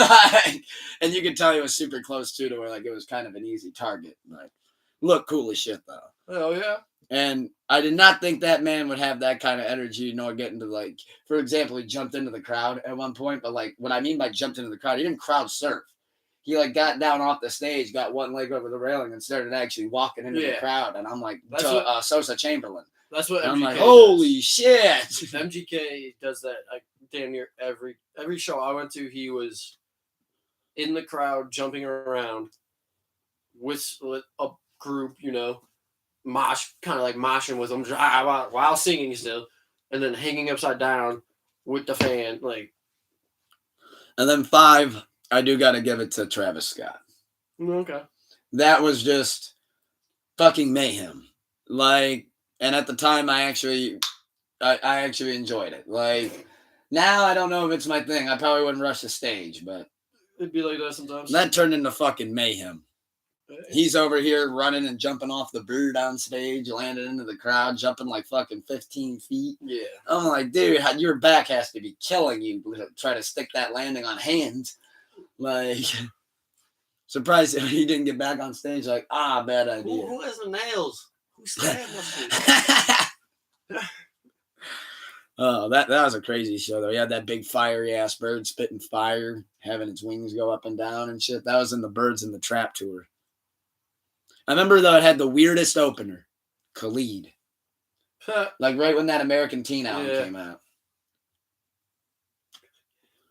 And you could tell he was super close, too, to where, like, it was kind of an easy target. Like, look cool as shit, though. Oh, yeah. And I did not think that man would have that kind of energy, you know, getting to, like, for example, he jumped into the crowd at one point. But, like, what I mean by jumped into the crowd, he didn't crowd surf. He, like, got down off the stage, got one leg over the railing, and started actually walking into the crowd. And I'm like, Sosa Chamberlain. That's what MGK I'm like, does. holy shit. MGK does that like damn near every show I went to. He was in the crowd jumping around with a group, you know, kind of like moshing with them while singing still, and then hanging upside down with the fan, like. And then 5, I do got to give it to Travis Scott. Okay. That was just fucking mayhem. Like, and at the time, I actually enjoyed it. Like, now I don't know if it's my thing. I probably wouldn't rush the stage, but it'd be like that sometimes. That turned into fucking mayhem. Hey. He's over here running and jumping off the bird on stage, landing into the crowd, jumping like fucking 15 feet. Yeah. I'm like, dude, your back has to be killing you to try to stick that landing on hands. Like, surprised he didn't get back on stage. Like, bad idea. Who has the nails? Who stabbed us? Oh, that was a crazy show, though. He had that big fiery ass bird spitting fire, having its wings go up and down and shit. That was in the Birds in the Trap tour. I remember, though, it had the weirdest opener, Khalid. Like right when that American Teen album came out.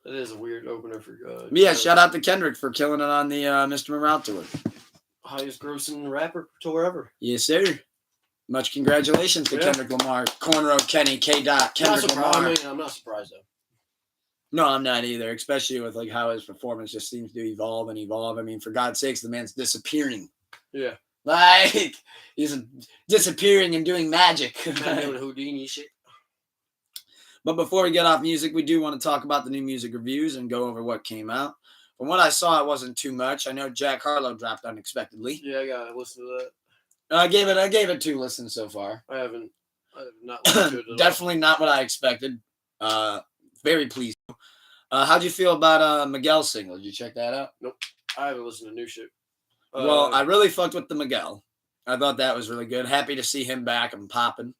That is a weird opener for God. Yeah, shout out to Kendrick for killing it on the Mr. Morale tour. Highest grossing rapper tour ever. Yes, sir. Much congratulations to Kendrick Lamar, Cornrow Kenny, K. Dot, Kendrick Lamar. I'm not surprised though. No, I'm not either, especially with like how his performance just seems to evolve and evolve. I mean, for God's sakes, the man's disappearing. Yeah. Like he's disappearing and doing magic. Man doing Houdini shit. But before we get off music, we do want to talk about the new music reviews and go over what came out. From what I saw, it wasn't too much. I know Jack Harlow dropped unexpectedly. Yeah, I gotta listen to that. I gave it 2 listens so far. I have not listened to it at Definitely not what I expected. Very pleased. How'd you feel about Miguel's single? Did you check that out? Nope. I haven't listened to new shit. Well, I really fucked with the Miguel. I thought that was really good. Happy to see him back and popping.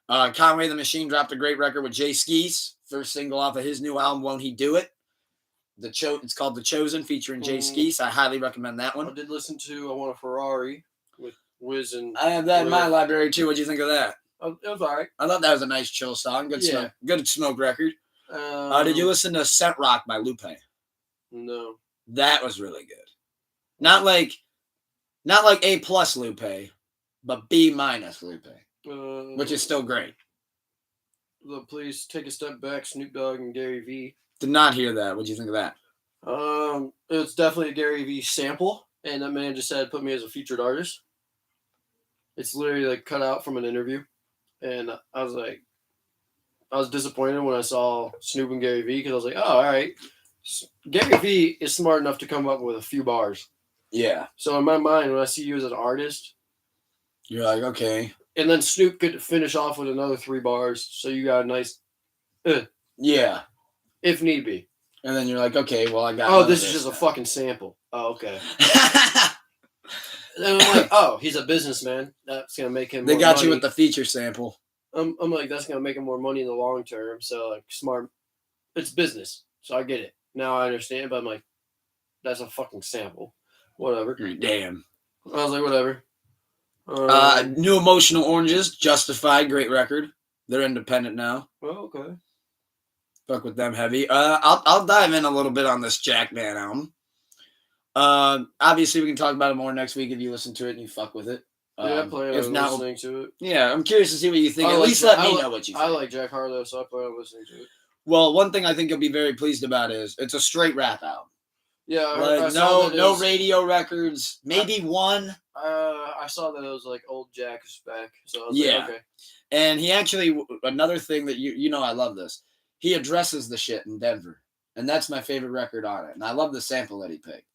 Conway the Machine dropped a great record with Jay Skeese. First single off of his new album, Won't He Do It? It's called The Chosen, featuring Jay Skeese. I highly recommend that one. I did listen to I Want a Ferrari with Wiz and... I have that in my library too. What'd you think of that? It was alright. I thought that was a nice chill song. Good smoke record. Did you listen to Scent Rock by Lupe? No. That was really good. Not like A+ Lupe, but B- Lupe, which is still great. Please Take a Step Back, Snoop Dogg and Gary V. Did not hear that. What'd you think of that? It's definitely a Gary V sample, and that man just said put me as a featured artist. It's literally like cut out from an interview, and I was disappointed when I saw Snoop and Gary V because I was like, oh, all right. Gary V is smart enough to come up with a few bars. Yeah. So in my mind, when I see you as an artist, you're like, okay. And then Snoop could finish off with another 3 bars, so you got a nice, yeah, if need be. And then you're like, okay, well, I got. Oh, this is just a fucking sample. Oh, okay. And I'm like, oh, he's a businessman. That's gonna make him. They more got money. you with the feature sample. I'm like, that's gonna make him more money in the long term. So like, smart. It's business, so I get it. Now I understand, but I'm like, that's a fucking sample. Whatever. Damn. I was like, whatever. New Emotional Oranges, Justified, great record. They're independent now. Oh, okay. Fuck with them heavy. I'll dive in a little bit on this Jackman album. Obviously we can talk about it more next week if you listen to it and you fuck with it. Yeah, I plan on listening to it. Yeah, I'm curious to see what you think. At least let me know what you think. I like Jack Harlow, so I plan on listening to it. Well, one thing I think you'll be very pleased about is it's a straight rap album. Yeah, like no radio records, maybe one. I saw that it was like old Jack's back, so I was like, okay. And he actually, another thing that you know, I love this. He addresses the shit in Denver, and that's my favorite record on it. And I love the sample that he picked.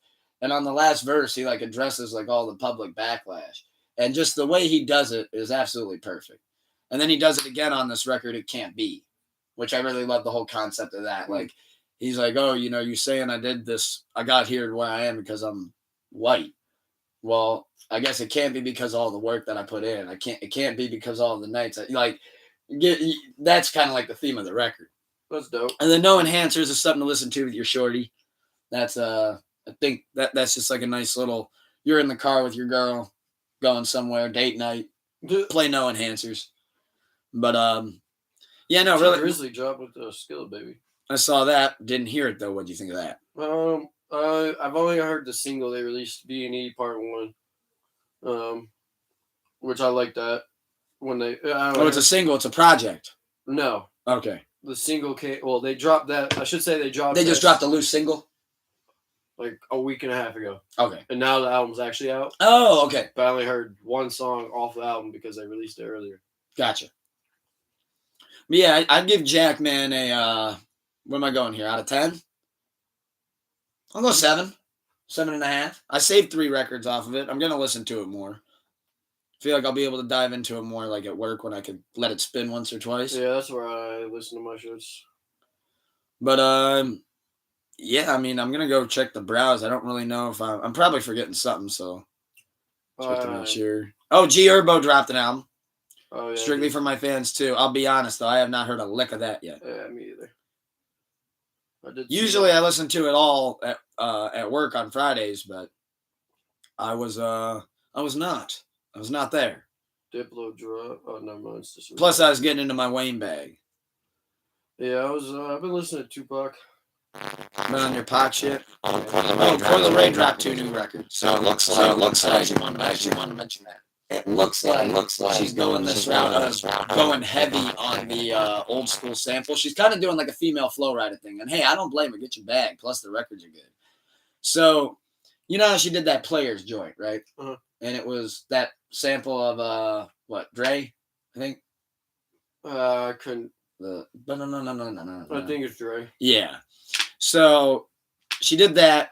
And on the last verse, he like addresses like all the public backlash, and just the way he does it is absolutely perfect. And then he does it again on this record, It Can't Be, which I really love the whole concept of that. Like. He's like, oh, you know, you saying I did this, I got here to where I am because I'm white. Well, I guess it can't be because of all the work that I put in. It can't be because of all the nights. That's kind of like the theme of the record. That's dope. And then No Enhancers is something to listen to with your shorty. That's I think that's just like a nice little, you're in the car with your girl, going somewhere, date night, play No Enhancers. But yeah, no, really. Grizzly dropped with the Skillet Baby. I saw that. Didn't hear it though. What do you think of that? I've only heard the single they released, B&E Part 1, which I like that. When they it's a single. It's a project. No. Okay. The single came. Well, they dropped that. I should say they dropped. They just dropped a loose single. Like a week and a half ago. Okay. And now the album's actually out. Oh, okay. But I only heard one song off the album because they released it earlier. Gotcha. But yeah, I'd give Jackman a. Where am I going here? Out of 10? I'll go 7. 7.5. I saved 3 records off of it. I'm going to listen to it more. I feel like I'll be able to dive into it more like at work when I could let it spin once or twice. Yeah, that's where I listen to my shits. But, yeah, I mean, I'm going to go check the browse. I don't really know if I'm probably forgetting something, so. Just to make sure. Oh, G Herbo dropped an album. Oh, yeah. Strictly for my fans, too. I'll be honest, though. I have not heard a lick of that yet. Yeah, me either. Usually I listen to it all at work on Fridays, but I was not there. Diplo drop. Oh, never mind. Plus, I was getting into my Wayne bag. Yeah, I've been listening to Tupac. Been on your pot shit. Coil Ray dropped 2 new records, so it looks like you want to mention that. it looks like she's going this route of going heavy on the old school sample. She's kind of doing like a female flow rider thing. And hey, I don't blame her. Get your bag. Plus the records are good. So, you know how she did that Players joint, right? Uh-huh. And it was that sample of Dre, I think. I couldn't. No. I think it's Dre. Yeah. So she did that.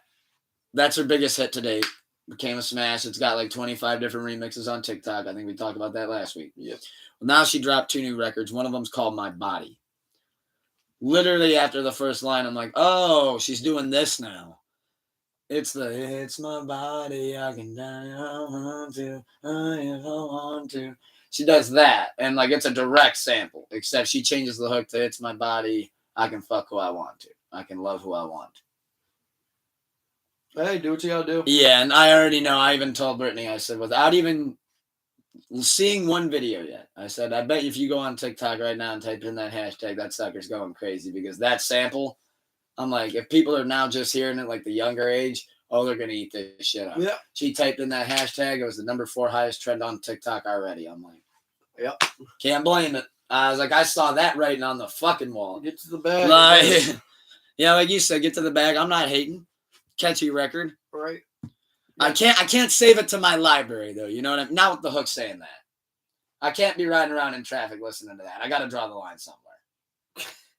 That's her biggest hit to date. Became a smash. It's got like 25 different remixes on TikTok. I think we talked about that last week. Yep. Well, now she dropped 2 new records. One of them's called My Body. Literally after the first line, I'm like, oh, she's doing this now. It's my body. I can die. I want to. I want to. She does that. And like it's a direct sample, except she changes the hook to it's my body. I can fuck who I want to. I can love who I want to. Hey, do what you gotta do. Yeah, and I already know. I even told Brittany, I said, without even seeing one video yet, I said, I bet if you go on TikTok right now and type in that hashtag, that sucker's going crazy because that sample, I'm like, if people are now just hearing it like the younger age, oh, they're going to eat this shit up. Yeah. She typed in that hashtag. It was the number 4 highest trend on TikTok already. I'm like, yep. Can't blame it. I was like, I saw that writing on the fucking wall. Get to the bag. Like, yeah, like you said, get to the bag. I'm not hating. Catchy record. Right. I can't save it to my library though. You know what I mean? Not with the hook saying that. I can't be riding around in traffic listening to that. I got to draw the line somewhere.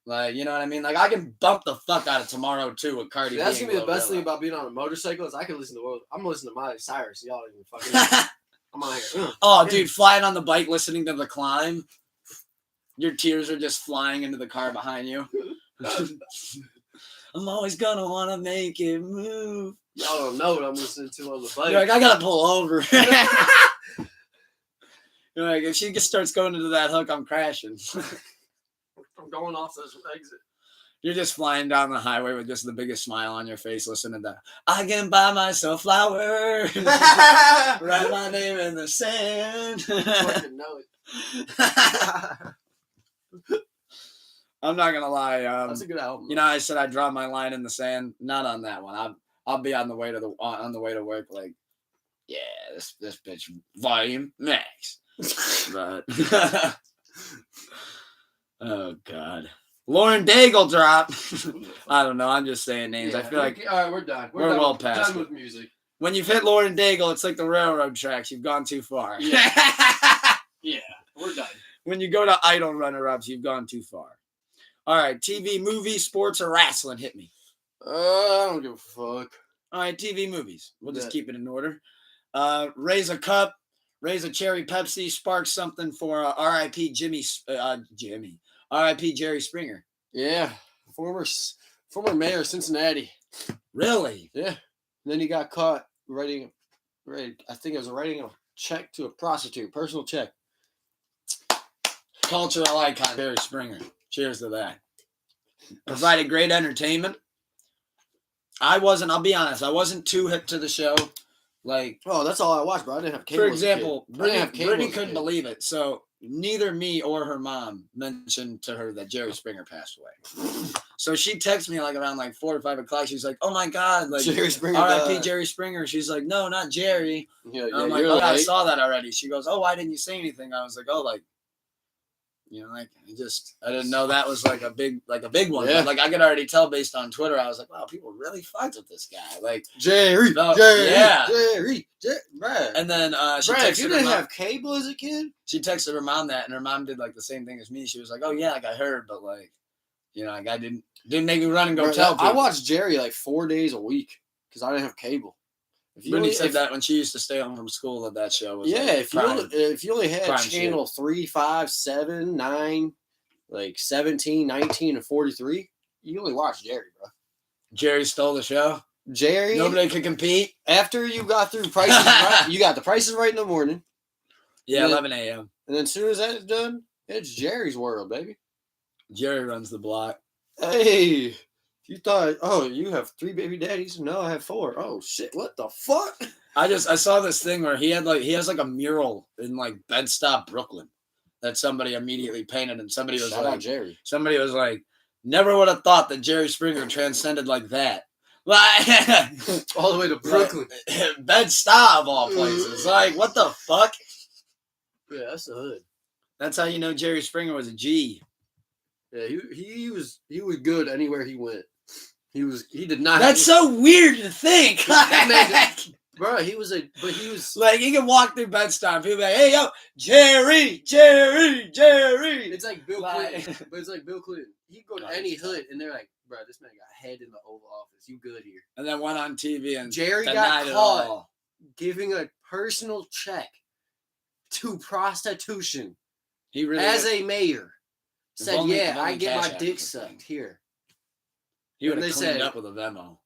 Like, you know what I mean? Like, I can bump the fuck out of Tomorrow too with Cardi B. That's gonna be the best thing about being on a motorcycle is I can listen to. I'm listening to Miley Cyrus. Y'all don't even fucking. I'm on here. Oh, dude, flying on the bike, listening to The Climb. Your tears are just flying into the car behind you. I'm always gonna want to make it move. Y'all don't know what I'm listening to on the bike. You're like, I gotta pull over. You're like, if she just starts going into that hook, I'm crashing. I'm going off this exit. You're just flying down the highway with just the biggest smile on your face, listening to that. I can buy myself flowers. Write my name in the sand. Fucking know it. I'm not gonna lie. That's a good album. You know, I said I draw my line in the sand. Not on that one. I'll be on the way to work. Like, yeah, this bitch volume max. But oh god, Lauren Daigle drop. I don't know. I'm just saying names. Yeah, I feel like all right, we're done. We're done, well past done it. with music. When you've hit Lauren Daigle, it's like the railroad tracks. You've gone too far. Yeah, yeah, we're done. When you go to Idol runner-ups, you've gone too far. All right, TV, movie, sports, or wrestling. Hit me. I don't give a fuck. All right, TV, movies. We'll just Yeah. keep it in order. Raise a cup, raise a cherry Pepsi, spark something for R.I.P. Jimmy. R.I.P. Jerry Springer. Yeah, former mayor of Cincinnati. Really? Yeah. And then he got caught writing a check to a prostitute, personal check. Cultural icon, Jerry Springer. Cheers to that. Provided great entertainment. I'll be honest, I wasn't too hip to the show. Like, oh, that's all I watched, bro. I didn't have cable. for example, Brittany Brittany couldn't believe it. So neither me or her mom mentioned to her that Jerry Springer passed away. So she texted me like around like 4 or 5 o'clock. She's like, "Oh my god, like Jerry Springer, R.I.P. Jerry Springer." She's like, "No, not Jerry." Yeah, I'm like, "Oh, I saw that already." She goes, "Oh, why didn't you say anything?" I was like, "Oh, like, you know, like I didn't know that was like a big one." Yeah. But, like I could already tell based on Twitter. I was like, "Wow, people really fucked with this guy." Like Jerry, yeah. Jerry, Brad. And then she Brad, texted you her didn't mom. have cable as a kid? She texted her mom that, and her mom did like the same thing as me. She was like, "Oh yeah, like I heard, but like, you know, like I didn't make me run and go Bro, tell people." I watched Jerry like 4 days a week because I didn't have cable. Brittany said that when she used to stay home from school, that show was if you only had prime channel 3, 5, 7, 9, like 17, 19, and 43, you only watched Jerry, bro. Jerry stole the show. Jerry, Nobody could compete. after you got through Prices Right, you got the Prices Right in the morning. Yeah, Yeah. 11 a.m. And then as soon as that's done, it's Jerry's world, baby. Jerry runs the block. Hey, you thought, oh, you have 3 baby daddies? No, I have 4. Oh shit, what the fuck? I saw this thing where he has like a mural in like Bed-Stuy, Brooklyn, that somebody immediately painted, and somebody was Shout like, out Jerry. never would have thought that Jerry Springer transcended like that. Like All the way to Brooklyn. Bed-Stuy of all places. Like, what the fuck? Yeah, that's the hood. That's how you know Jerry Springer was a G. Yeah, he was good anywhere he went. He did not. That's so weird to think. That man, bro, he was like he can walk through Bed-Stuy and people be like, "Hey, yo, Jerry, Jerry, Jerry." It's like Bill Clinton, but it's like Bill Clinton. He'd go to any hood and they're like, "Bro, this man got head in the Oval Office. You good here?" And then went on TV and Jerry got caught giving a personal check to prostitution. He really as a mayor said, "Yeah, I get my dick sucked here." He would have cleaned up with a Venmo.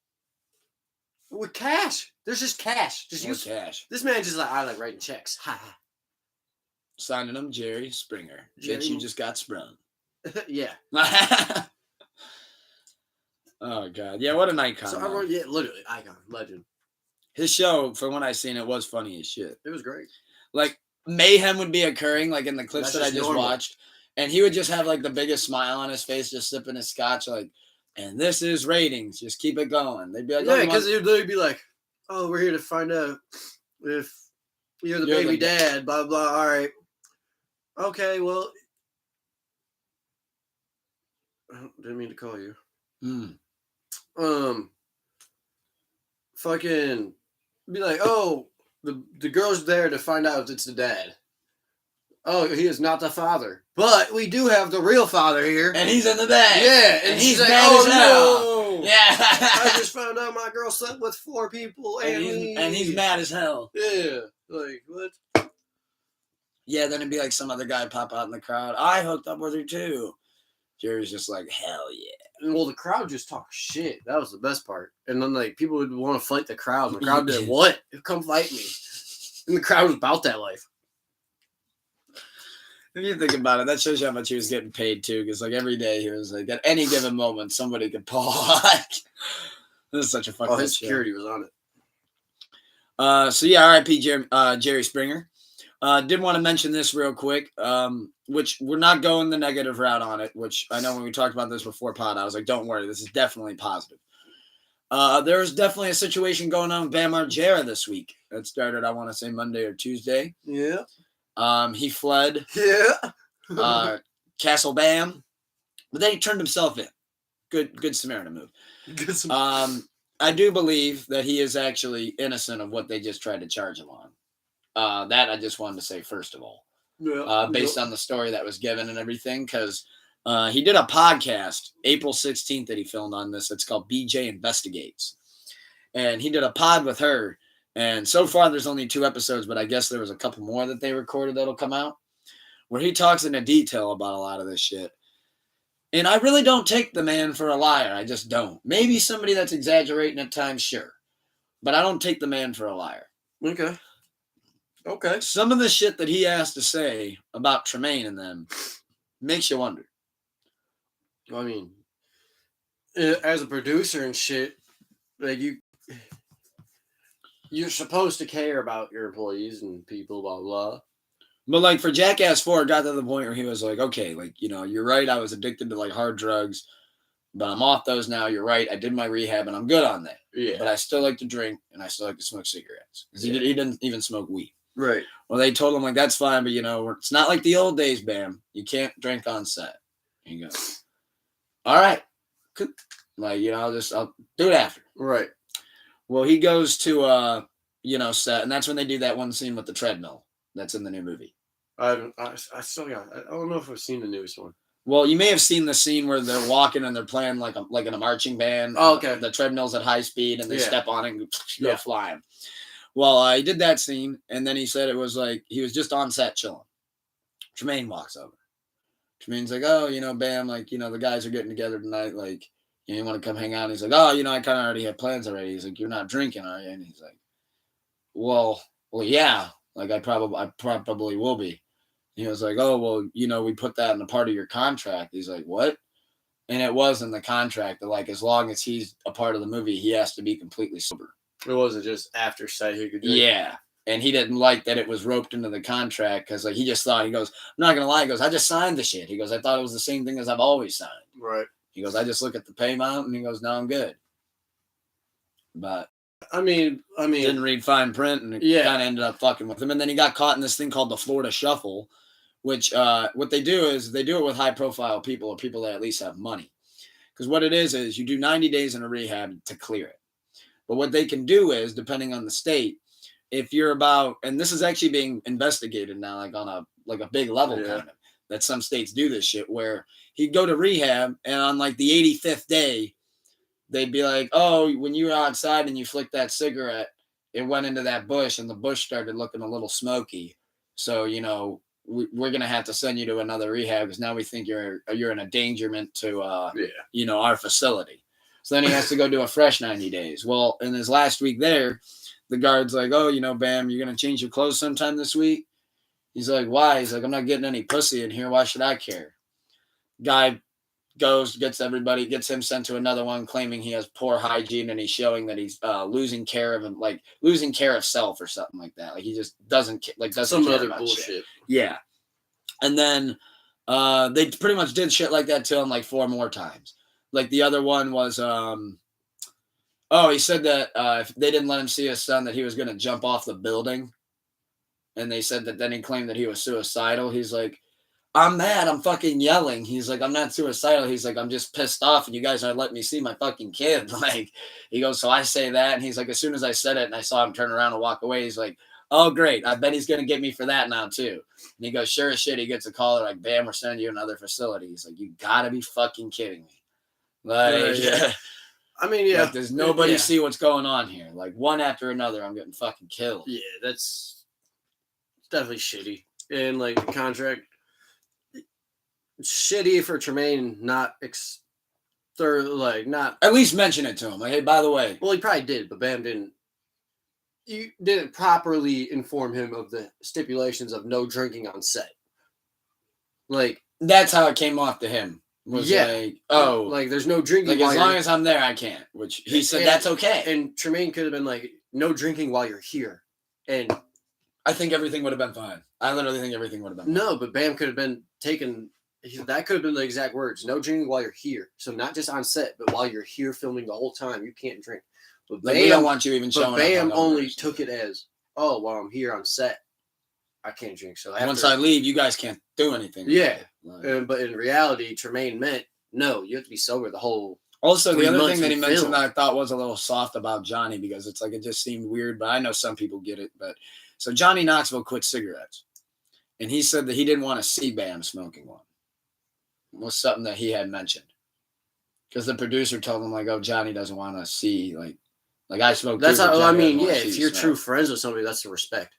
With cash. There's just cash. Just use cash. This man just like, I like writing checks. Ha ha. Signing them Jerry Springer. Bitch, you just got sprung. Yeah. Oh God. Yeah, what an icon. So literally icon, legend. His show, from what I seen, it was funny as shit. It was great. Like mayhem would be occurring, like in the clips that I just watched, and he would just have like the biggest smile on his face, just sipping his scotch, like, and this is ratings. Just keep it going. They'd be like, yeah, because they'd literally be like, "Oh, we're here to find out if you're the baby dad." Blah blah. All right. Okay. Well, I didn't mean to call you. Fucking be like, "Oh, the girl's there to find out if it's the dad." Oh, he is not the father, but we do have the real father here, and he's in the bag. Yeah, and he's like, mad as hell. No. Yeah, I just found out my girl slept with 4 people, and he's mad as hell. Yeah, like what? Yeah, then it'd be like some other guy pop out in the crowd. I hooked up with her too. Jerry's just like, hell yeah. And well, the crowd just talked shit. That was the best part. And then like people would want to fight the crowd. And the crowd did what? Come fight me. And the crowd was about that life. If you think about it, that shows you how much he was getting paid too. Because like every day he was like, at any given moment, somebody could pull. This is such a fucking. Oh, his security was on it. So yeah, R.I.P. Jerry Springer. Did want to mention this real quick, which we're not going the negative route on it, which I know when we talked about this before pod, I was like, don't worry, this is definitely positive. There's definitely a situation going on with Bam Margera this week. That started, I want to say, Monday or Tuesday. Yeah. He fled. Yeah. Castle Bam. But then he turned himself in. Good Samaritan move. I do believe that he is actually innocent of what they just tried to charge him on. That I just wanted to say first of all. Yeah. Based on the story that was given and everything, because he did a podcast April 16th that he filmed on this. It's called BJ Investigates. And he did a pod with her. And so far, there's only 2 episodes, but I guess there was a couple more that they recorded that'll come out, where he talks into detail about a lot of this shit. And I really don't take the man for a liar. I just don't. Maybe somebody that's exaggerating at times, sure. But I don't take the man for a liar. Okay. Some of the shit that he has to say about Tremaine and them makes you wonder. I mean, as a producer and shit, like you're supposed to care about your employees and people, blah blah. But like for Jackass 4, it got to the point where he was like, okay, like, you know, you're right. I was addicted to like hard drugs, but I'm off those now. You're right. I did my rehab and I'm good on that. Yeah. But I still like to drink and I still like to smoke cigarettes. Because he didn't even smoke weed. Right. Well, they told him like, that's fine. But you know, it's not like the old days, Bam. You can't drink on set. And he goes, all right. Like, you know, I'll do it after. Right. Well, he goes to, set. And that's when they do that one scene with the treadmill. That's in the new movie. I still got. I don't know if I've seen the newest one. Well, you may have seen the scene where they're walking and they're playing like in a marching band. Oh, okay. The treadmill's at high speed and they step on it and go flying. Well, he did that scene and then he said it was like he was just on set chilling. Tremaine walks over. Tremaine's like, oh, you know, Bam, like, you know, the guys are getting together tonight. Like, you want to come hang out? And he's like, oh, you know, I kind of already have plans already. He's like, you're not drinking, are you? And he's like, well, yeah. Like, I probably will be. He was like, oh, well, you know, we put that in a part of your contract. He's like, what? And it was in the contract that, like, as long as he's a part of the movie, he has to be completely sober. It wasn't just after set he could drink. Yeah. And he didn't like that it was roped into the contract because, like, he just thought, he goes, I'm not going to lie. He goes, I just signed the shit. He goes, I thought it was the same thing as I've always signed. Right. He goes, I just look at the pay amount and he goes, no, I'm good. But I mean, Didn't read fine print, and it Yeah. kind of ended up fucking with him. And then he got caught in this thing called the Florida Shuffle, which what they do is they do it with high profile people or people that at least have money. Because what it is you do 90 days in a rehab to clear it. But what they can do is, depending on the state, if you're about, and this is actually being investigated now, like on a big level, Yeah. kind of, that some states do this shit, where he'd go to rehab, and on like the 85th day, they'd be like, oh, when you were outside and you flicked that cigarette, it went into that bush, and the bush started looking a little smoky. So, we're gonna have to send you to another rehab because now we think you're an endangerment to our facility. So then he has to go do a fresh 90 days. Well, in his last week there, the guard's like, oh, Bam, you're gonna change your clothes sometime this week. He's like, why? He's like, I'm not getting any pussy in here. Why should I care? Guy goes, gets him sent to another one, claiming he has poor hygiene and he's showing that he's losing care of him, like losing care of self or something like that. Like he just doesn't some care other about bullshit. Shit. Yeah, and then they pretty much did shit like that to him like 4 more times. Like the other one was, he said that if they didn't let him see his son, that he was going to jump off the building, and they said that then he claimed that he was suicidal. He's like, I'm mad. I'm fucking yelling. He's like, I'm not suicidal. He's like, I'm just pissed off and you guys aren't letting me see my fucking kid. Like, he goes, so I say that. And he's like, as soon as I said it and I saw him turn around and walk away, he's like, oh, great. I bet he's going to get me for that now, too. And he goes, sure as shit. He gets a call. They're like, bam, we're sending you to another facility. He's like, you got to be fucking kidding me. Like, yeah. I mean, yeah. Like, does nobody see what's going on here? Like, one after another, I'm getting fucking killed. Yeah, that's definitely shitty. And, like, the contract, shitty for Tremaine not at least mention it to him. Like, hey, by the way. Well, he probably did, but Bam didn't. You didn't properly inform him of the stipulations of no drinking on set. Like, that's how it came off to him. Was like, oh, like there's no drinking. Like, as long as I'm there, I can't. Which he said that's okay. And Tremaine could have been like, no drinking while you're here. And I think everything would have been fine. I literally think everything would have been fine. No, but Bam could have been taken. That could have been the exact words. No drinking while you're here. So not just on set, but while you're here filming the whole time, you can't drink. But Bam, we don't want you even showing up. Bam only took it as, oh, while I'm here on set, I can't drink. So once I leave, you guys can't do anything. Yeah. But in reality, Tremaine meant, no, you have to be sober the whole. Also, the other thing that he mentioned that I thought was a little soft about Johnny, because it's like, it just seemed weird, but I know some people get it. But so Johnny Knoxville quit cigarettes, and he said that he didn't want to see Bam smoking one. It was something that he had mentioned, because the producer told him, like, oh, Johnny doesn't want to see, like I smoke. That's how, I mean, yeah, if you're true friends with somebody, that's the respect.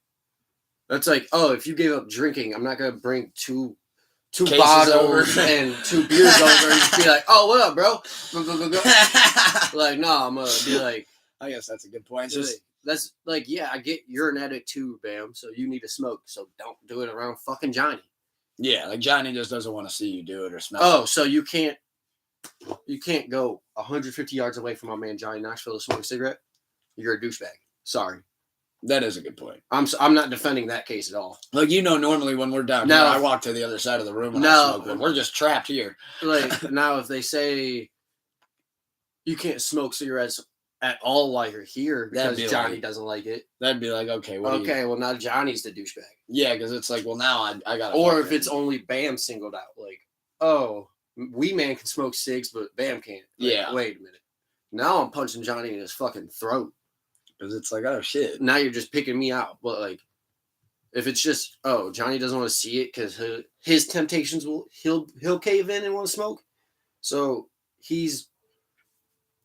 That's like, oh, if you gave up drinking, I'm not going to bring two bottles and 2 beers over and just be like, oh, what up, bro? Like, no, I'm going to be like. I guess that's a good point. That's like, yeah, I get you're an addict too, Bam, so you need to smoke. So don't do it around fucking Johnny. Yeah, like Johnny just doesn't want to see you do it or smell it. Oh, so you can't go 150 yards away from my man Johnny Knoxville to smoke a cigarette? You're a douchebag. Sorry. That is a good point. I'm not defending that case at all. Like, normally when we're down here, I walk to the other side of the room and I smoke one. We're just trapped here. Like, now if they say you can't smoke cigarettes at all while you're here because Johnny doesn't like it, that'd be like, okay, well, now Johnny's the douchebag. Yeah, because it's like, well, now I got to. Or if it's only Bam singled out, like, oh, Wee Man can smoke cigs, but Bam can't. Like, yeah. Wait a minute. Now I'm punching Johnny in his fucking throat. Because it's like, oh, shit. Now you're just picking me out. But, like, if it's just, oh, Johnny doesn't want to see it because his temptations he'll cave in and want to smoke. So he's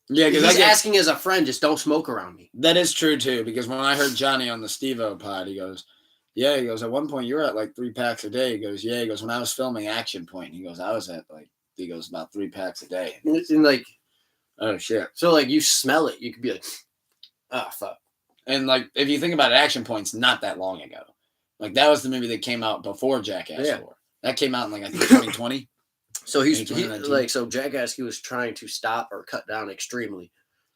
asking as a friend, just don't smoke around me. That is true, too, because when I heard Johnny on the Steve-O pod, he goes, at one point you were at like 3 packs a day. He goes, when I was filming Action Point, he goes, I was at about 3 packs a day. And like, oh, shit. So, like, you smell it. You could be like, oh, fuck. And, like, if you think about it, Action Point's not that long ago. Like, that was the movie that came out before Jackass 4. That came out in, like, I think 2020. So so Jackass, he was trying to stop or cut down extremely.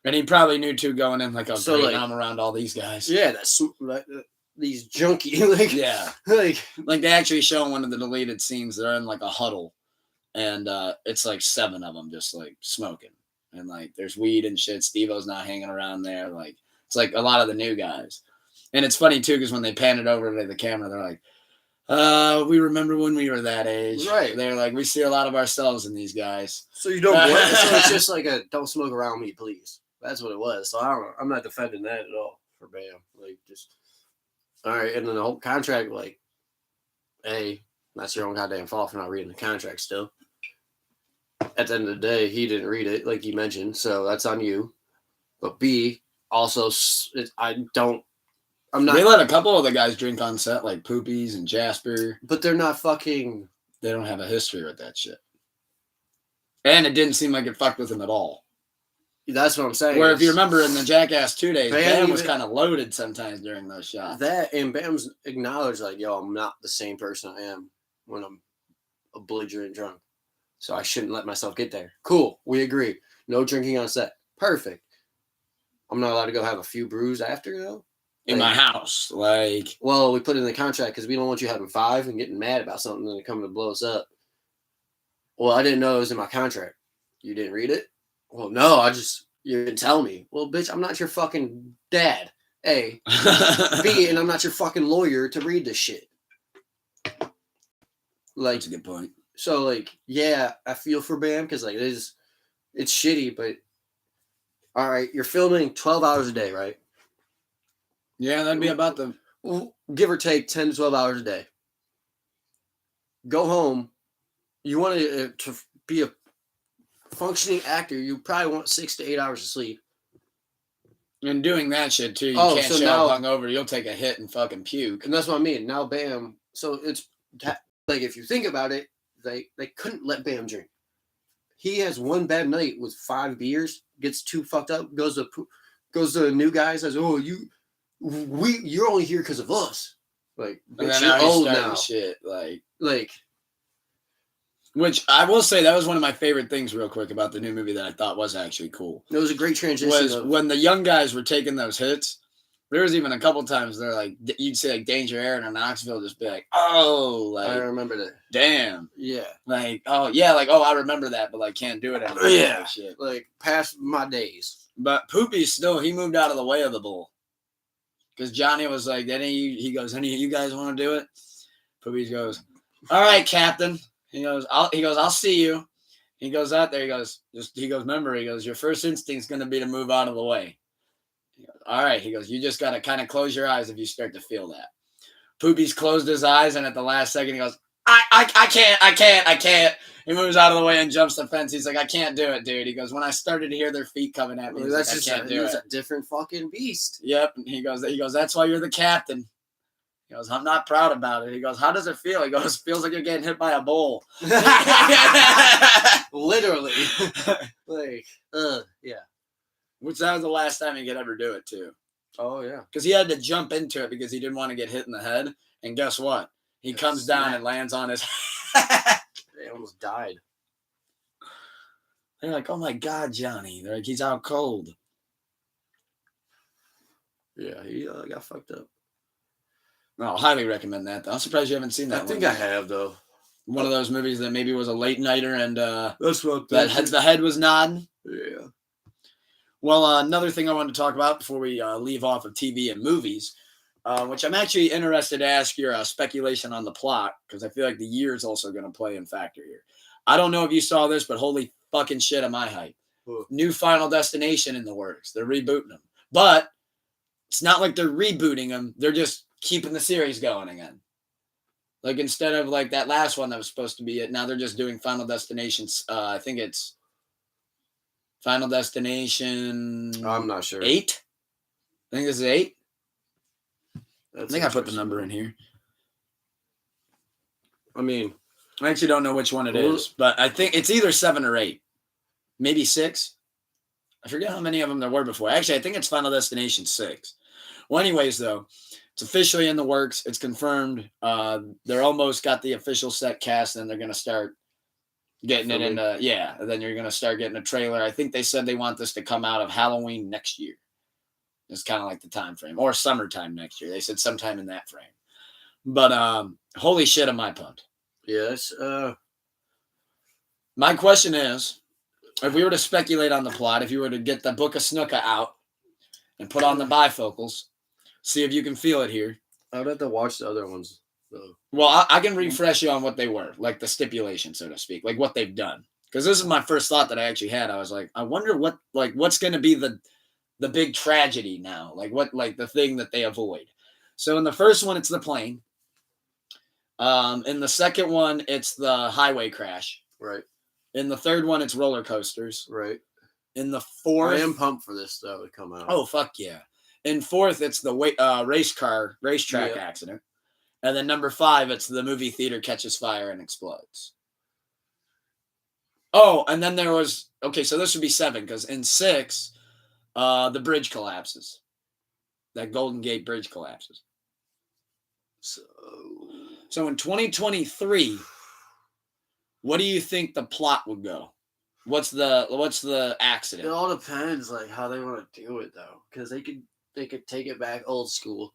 And he probably knew, too, going in, like, I'm around all these guys. Yeah, that's these junkie, like, yeah. Like, they actually show in one of the deleted scenes, they're in, like, a huddle. And it's, like, 7 of them just, like, smoking. And, like, there's weed and shit. Steve-O's not hanging around there. Like, It's like a lot of the new guys. And it's funny too, because when they pan it over to the camera, they're like, we remember when we were that age. Right. They're like, we see a lot of ourselves in these guys. So you don't. So it's just like a don't smoke around me, please. That's what it was. So I don't know. I'm not defending that at all for Bam. Like just all right, and then the whole contract, like, hey, that's your own goddamn fault for not reading the contract. Still, at the end of the day, he didn't read it, like you mentioned, so that's on you. But B, also, I'm not. They let a couple of the guys drink on set, like Poopies and Jasper. But they're not fucking. They don't have a history with that shit. And it didn't seem like it fucked with them at all. That's what I'm saying. Where if you remember in the Jackass 2 days, Bam was even- kind of loaded sometimes during those shots. That and Bam's acknowledged, like, yo, I'm not the same person I am when I'm a belligerent drunk. So I shouldn't let myself get there. Cool. We agree. No drinking on set. Perfect. I'm not allowed to go have a few brews after, though. In my house. Like, Well, we put it in the contract because we don't want you having 5 and getting mad about something and coming to blow us up. Well, I didn't know it was in my contract. You didn't read it? Well, no, you didn't tell me. Well, bitch, I'm not your fucking dad. A. B, and I'm not your fucking lawyer to read this shit. Like, that's a good point. So, like, yeah, I feel for Bam because, like, it's shitty, but all right, you're filming 12 hours a day, right? Yeah, that'd be about the... Give or take 10 to 12 hours a day. Go home. You want to be a functioning actor, you probably want 6 to 8 hours of sleep. And doing that shit, too, you Oh, can't so show now- up hungover. You'll take a hit and fucking puke. And that's what I mean. Now Bam, so it's like if you think about it, they couldn't let Bam drink. He has one bad night with 5 beers, gets too fucked up, goes to the new guy, says, "Oh, you're only here because of us." Like, And bitch, then now you're he's old starting now. shit. Like, Which I will say that was one of my favorite things, real quick, about the new movie that I thought was actually cool. it was a great transition. Was when the young guys were taking those hits. There was even a couple times they're like, you'd say like Danger Aaron or Knoxville, just be like, oh, I like, remember that. damn, Yeah, like, oh yeah, like, oh, I remember that, but like, can't do it anymore. Yeah. Shit. like past my days. But Poopy still, he moved out of the way of the bull, because Johnny was like, he goes, any of you guys want to do it? Poopy goes, all right, Captain. He goes, I'll see you. He goes out there. He goes, remember, he goes, your first instinct's going to be to move out of the way. He goes, all right. He goes, you just got to kind of close your eyes if you start to feel that. Poopy's closed his eyes, and at the last second, he goes, I can't. He moves out of the way and jumps the fence. He's like, I can't do it, dude. He goes, when I started to hear their feet coming at me, Well, that's that's like, I can't do it. a different fucking beast. Yep. And he goes, that's why you're the captain. He goes, I'm not proud about it. He goes, how does it feel? He goes, feels like you're getting hit by a bull. Literally. Like, yeah. Which that was the last time he could ever do it, too. Oh, yeah. Because he had to jump into it because he didn't want to get hit in the head. And guess what? He comes down and lands on his head. They almost died. They're like, oh my God, Johnny. They're like, he's out cold. Yeah, he got fucked up. No, I'll highly recommend that, though. I'm surprised you haven't seen that I think one. I have, though. One of those movies that maybe was a late nighter and That's what the head was nodding. Yeah. Well, another thing I wanted to talk about before we leave off of TV and movies, which I'm actually interested to ask your speculation on the plot, because I feel like the year is also going to play in factor here. I don't know if you saw this, but holy fucking shit am I hyped. New Final Destination in the works. They're rebooting them. But it's not like they're rebooting them. They're just keeping the series going again. Like, instead of like that last one that was supposed to be it, now they're just doing Final Destinations. I think it's Final Destination. I'm not sure. 8? I think this is 8. That's I think I put the number in here. I mean, I actually don't know which one it is, but I think it's either 7 or 8. Maybe 6. I forget how many of them there were before. Actually, I think it's Final Destination 6. Well, anyways, though, it's officially in the works. It's confirmed. They're almost got the official set cast, and they're going to start getting it into, and then you're going to start getting a trailer. I think they said they want this to come out of Halloween next year. It's kind of like the time frame, or summertime next year. They said sometime in that frame. But holy shit, am I pumped. yes. My question is, if we were to speculate on the plot, if you were to get the Book of Snuka out and put on the bifocals. See if you can feel it here. I would have to watch the other ones though. Well, I can refresh you on what they were, like the stipulation, so to speak, like what they've done. Because this is my first thought that I actually had. I was like, I wonder what's going to be the big tragedy now, like the thing that they avoid. So in the first one, it's the plane. In the second one, it's the highway crash. Right. In the third one, it's roller coasters. Right. In the fourth, I am pumped for this though to come out. Oh fuck yeah! In fourth, it's the racetrack accident, and then number 5, it's the movie theater catches fire and explodes. Oh, and then there was so this would be 7 because in 6, the bridge collapses. That Golden Gate Bridge collapses. So in 2023, what do you think the plot would go? What's the accident? It all depends, like how they want to do it, though, because they could take it back old school,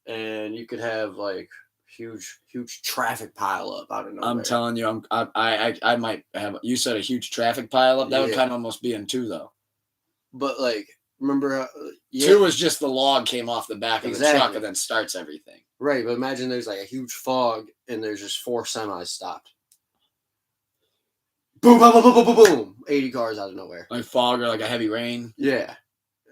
and you could have like huge traffic pile up out of nowhere. I'm telling you, I might have. You said a huge traffic pile up. That would kind of almost be in 2 though. But like, remember, how, 2 was just the log came off the back of the truck and then starts everything. Right, but imagine there's like a huge fog and there's just 4 semis stopped. Boom, boom, boom, boom, boom, boom, boom. 80 cars out of nowhere. Like fog or like a heavy rain. Yeah.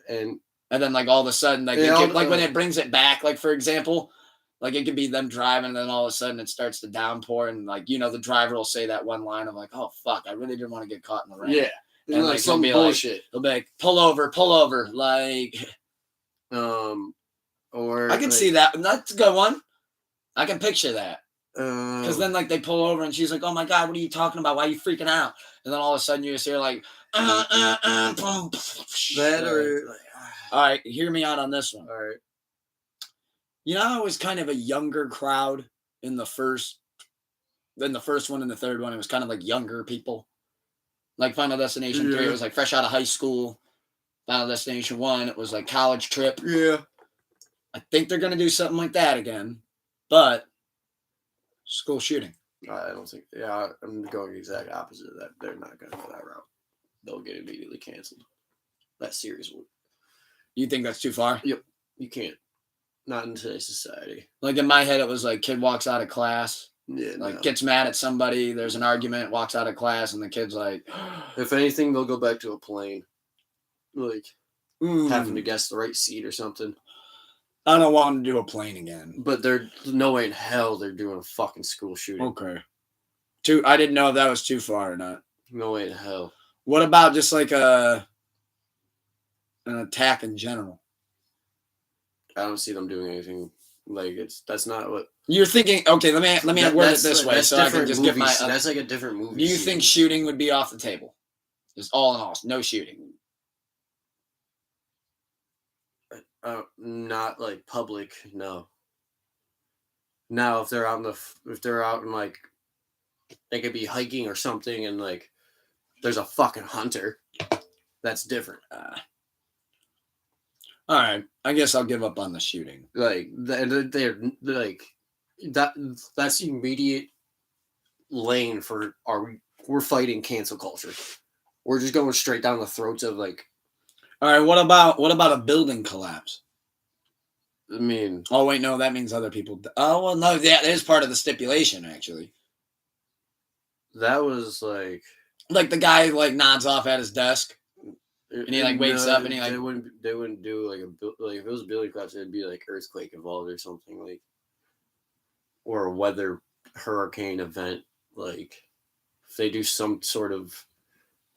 And then like all of a sudden, like when it brings it back, like for example, like it could be them driving and then all of a sudden it starts to downpour and like, the driver will say that one line of like, oh fuck, I really didn't want to get caught in the rain. Yeah. And like some bullshit. He'll be like, pull over. Like or I can see that. That's a good one. I can picture that. Because then, like, they pull over and she's like, "Oh my god, what are you talking about? Why are you freaking out?" And then all of a sudden, you just hear like, boom. That or like, all right, hear me out on this one. All right. It was kind of a younger crowd in the first one and the third one. It was kind of like younger people. Like Final Destination 3, it was like fresh out of high school. Final Destination 1, it was like college trip. Yeah. I think they're gonna do something like that again, but. School shooting. I don't think. Yeah, I'm going the exact opposite of that. They're not going to go that route. They'll get immediately canceled. That series would. You think that's too far? Yep. You can't. Not in today's society. Like in my head, it was like kid walks out of class. Yeah. Like gets mad at somebody. There's an argument. Walks out of class, and the kid's like. If anything, they'll go back to a plane. Like having to guess the right seat or something. I don't want to do a plane again. But there's no way in hell they're doing a fucking school shooting. Okay. I didn't know if that was too far or not. No way in hell. What about just like an attack in general? I don't see them doing anything like that's not what you're thinking. Okay, let me word it this way so I can just get my. That's like a different movie. Do you think shooting would be off the table? Just all in all, no shooting. Not like public, no. Now, if they're out in like, they could be hiking or something, and like, there's a fucking hunter. That's different. All right, I guess I'll give up on the shooting. Like they're like that. That's the immediate lane for we're fighting cancel culture. We're just going straight down the throats of like. All right, what about a building collapse? I mean, oh wait, no, that means other people. Oh well, no, that is part of the stipulation actually. That was like the guy like nods off at his desk, and he like wakes up and he like they wouldn't do like if it was a building collapse, it'd be like earthquake involved or something like, or a weather hurricane event. Like if they do some sort of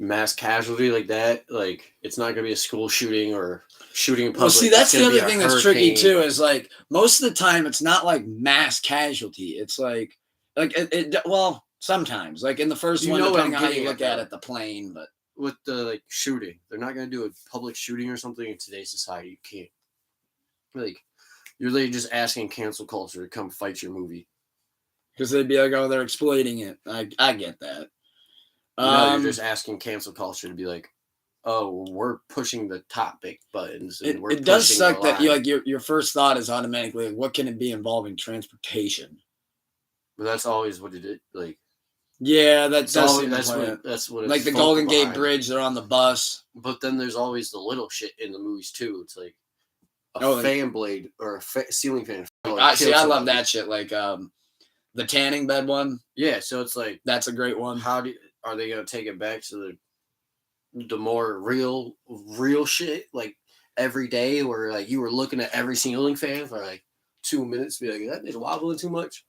mass casualty like that, like it's not gonna be a school shooting or shooting in public. Well, see, that's the other thing that's tricky too. Is like most of the time it's not like mass casualty. It's like it well, sometimes like in the first one, depending on how you look at it, the plane. But with the like shooting, they're not gonna do a public shooting or something in today's society. You can't. Like you're literally just asking cancel culture to come fight your movie because they'd be like, oh, they're exploiting it. I get that. No, you're just asking cancel culture to be like, oh, we're pushing the topic buttons. And it does suck that you like your first thought is automatically like, what can it be involving transportation? But that's always what it is. Like, Yeah, that's That's what it's like the focal Golden Gate behind. Bridge. They're on the bus. But then there's always the little shit in the movies too. It's like a Oh, fan blade or a ceiling fan. I see. I love that shit. Like the tanning bed one. Yeah, so it's like That's a great one. Are they gonna take it back to the more real shit like every day, where like you were looking at every ceiling fan for like 2 minutes, be like, that is wobbling too much.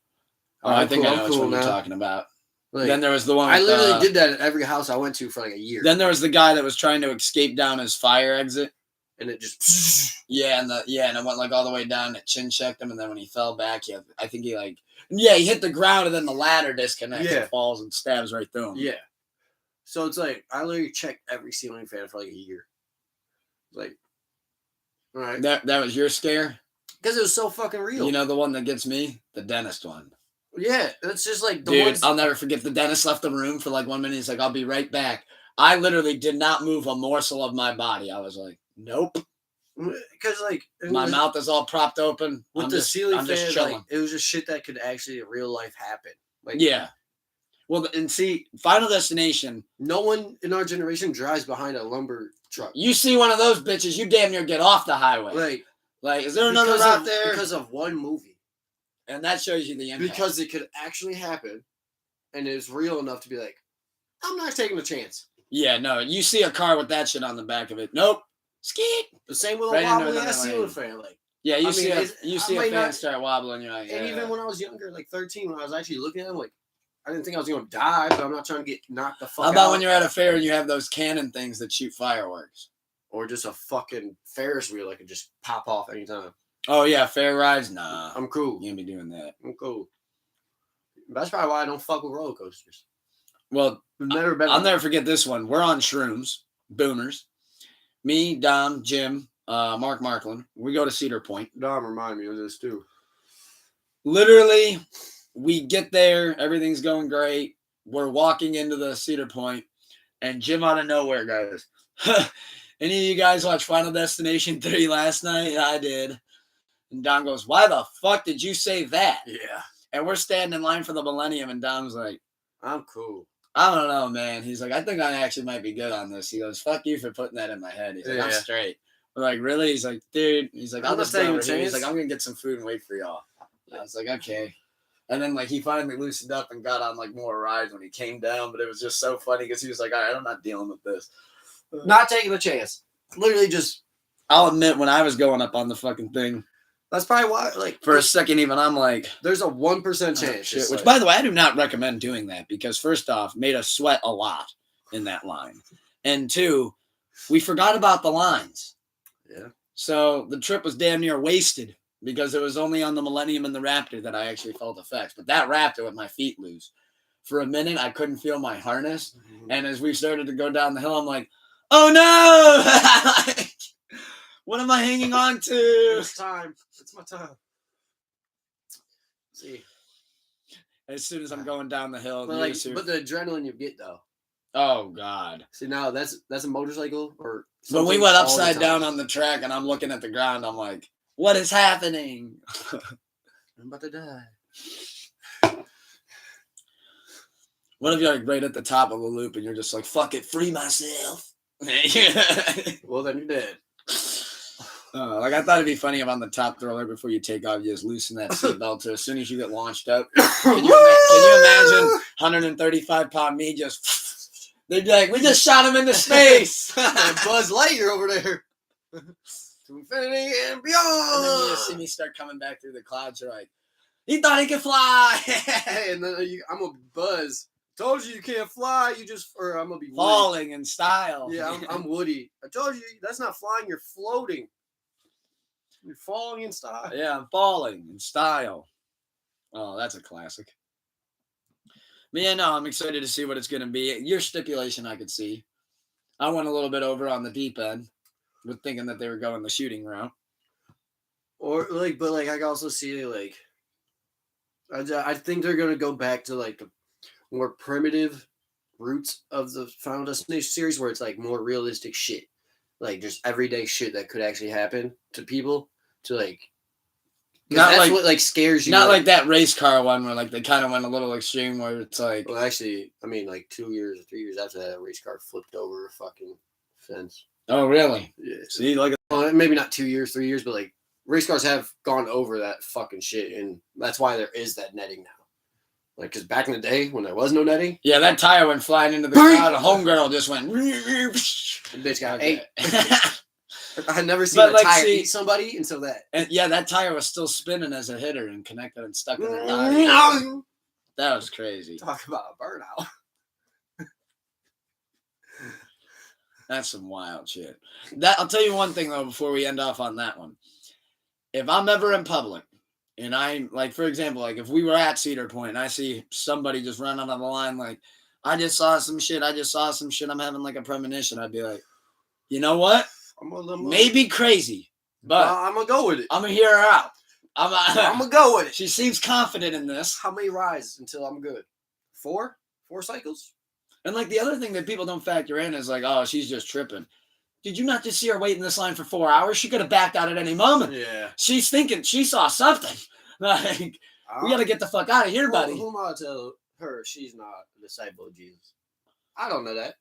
Oh, I think I know which one you're talking about. Like, then there was the one. I literally did that at every house I went to for like a year. Then there was the guy that was trying to escape down his fire exit, and it just and it went like all the way down. And it chin checked him, and then when he fell back, I think he he hit the ground, and then the ladder disconnects and falls and stabs right through him. Yeah. So it's like I literally checked every ceiling fan for like a year. Like, all right, that was your scare because it was so fucking real. You know the one that gets me, the dentist one. Yeah, it's just like the ones... I'll never forget. The dentist left the room for like 1 minute. He's like, "I'll be right back." I literally did not move a morsel of my body. I was like, "Nope," because like my mouth is all propped open with the ceiling fan. Like, it was just shit that could actually in real life happen. Like, yeah. Well, and see, Final Destination. No one in our generation drives behind a lumber truck. You see one of those bitches, you damn near get off the highway. Like, is there another route there? Because of one movie. And that shows you the impact. Because it could actually happen, and it's real enough to be like, I'm not taking a chance. Yeah, no, you see a car with that shit on the back of it. Nope. Skeet. The same with a wobbly ass ceiling fan. Like, yeah, you see a fan start wobbling. You're like, yeah. And even when I was younger, like 13, when I was actually looking at them, like, I didn't think I was going to die, but I'm not trying to get knocked the fuck out. How about when you're at a fair and you have those cannon things that shoot fireworks? Or just a fucking Ferris wheel that could just pop off anytime. Oh, yeah, fair rides? Nah. I'm cool. You can't be doing that. I'm cool. That's probably why I don't fuck with roller coasters. Well, I'll never forget this one. We're on shrooms, boomers. Me, Dom, Jim, Mark Marklin. We go to Cedar Point. Dom reminded me of this, too. Literally... We get there, everything's going great. We're walking into the Cedar Point, and Jim out of nowhere goes, "Any of you guys watch Final Destination 3 last night?" I did. And Don goes, "Why the fuck did you say that?" Yeah. And we're standing in line for the Millennium, and Dom's like, "I'm cool. I don't know, man." He's like, "I think I actually might be good on this." He goes, "Fuck you for putting that in my head." He's like, "I'm straight." We're like, "Really?" He's like, "Dude." He's like, "I'll just take a chance." He's like, "I'm going to get some food and wait for y'all." I was like, "Okay." And then, like, he finally loosened up and got on, like, more rides when he came down. But it was just so funny because he was like, all right, I'm not dealing with this. Not taking a chance. Literally just... I'll admit, when I was going up on the fucking thing. That's probably why, like... For a second even, I'm like... There's a 1% chance. Shit. Which, by the way, I do not recommend doing that. Because, first off, made us sweat a lot in that line. And two, we forgot about the lines. Yeah. So, the trip was damn near wasted. Because it was only on the Millennium and the Raptor that I actually felt effects. But that Raptor with my feet loose. For a minute, I couldn't feel my harness. Mm-hmm. And as we started to go down the hill, I'm like, oh no! Like, what am I hanging on to? It's time. It's my time. See. As soon as I'm going down the hill. But the adrenaline you get, though. Oh, God. See, now that's a motorcycle or something. When we went upside down on the track and I'm looking at the ground, I'm like, what is happening? I'm about to die. What if you're like right at the top of a loop and you're just like, fuck it, free myself? Well, then you're dead. Like, I thought it'd be funny if on the top thriller before you take off, you just loosen that seatbelt. So as soon as you get launched up, can you imagine 135-pound me just, they'd be like, we just shot him into space. Buzz Lightyear over there. To infinity and beyond. And then you just see me start coming back through the clouds. You're like, he thought he could fly. And then I'm going to buzz. Told you can't fly. I'm going to be falling Woody. In style. Yeah, I'm Woody. I told you that's not flying. You're floating. You're falling in style. Yeah, I'm falling in style. Oh, that's a classic. But yeah, no, I'm excited to see what it's going to be. Your stipulation I could see. I went a little bit over on the deep end. With thinking that they were going the shooting route, or but I can also see I think they're gonna go back to like the more primitive roots of the Final Destination series, where it's like more realistic shit, like just everyday shit that could actually happen to people, to like That's like, what like scares you. Not like that race car one where like they kind of went a little extreme where it's like. Well, actually, I mean, like 2 years or 3 years after that, a race car flipped over a fucking fence. Oh really? Yeah. See, like. Well, maybe not 2 years, 3 years, but like race cars have gone over that fucking shit, and that's why there is that netting now. Like, because back in the day when there was no netting, yeah, that tire went flying into the crowd. A homegirl just went. The bitch got ate. I had never seen But, a like, tire see- eat somebody until that. And yeah, that tire was still spinning as it hit her and connected and stuck in her body. That was crazy. Talk about a burnout. That's some wild shit. That I'll tell you one thing though before we end off on that one. If I'm ever in public and I'm like, for example, like if we were at Cedar Point and I see somebody just running on the line like, I just saw some shit, I'm having like a premonition, I'd be like, you know what? Maybe crazy, but I'm gonna go with it. I'm gonna hear her out. I'm gonna go with it. She seems confident in this. How many rides until I'm good? 4 cycles? And like the other thing that people don't factor in is like, oh, she's just tripping. Did you not just see her wait in this line for 4 hours? She could have backed out at any moment. Yeah. She's thinking she saw something. Like, we got to get the fuck out of here, buddy. Who am I to tell her she's not a disciple of Jesus? I don't know that.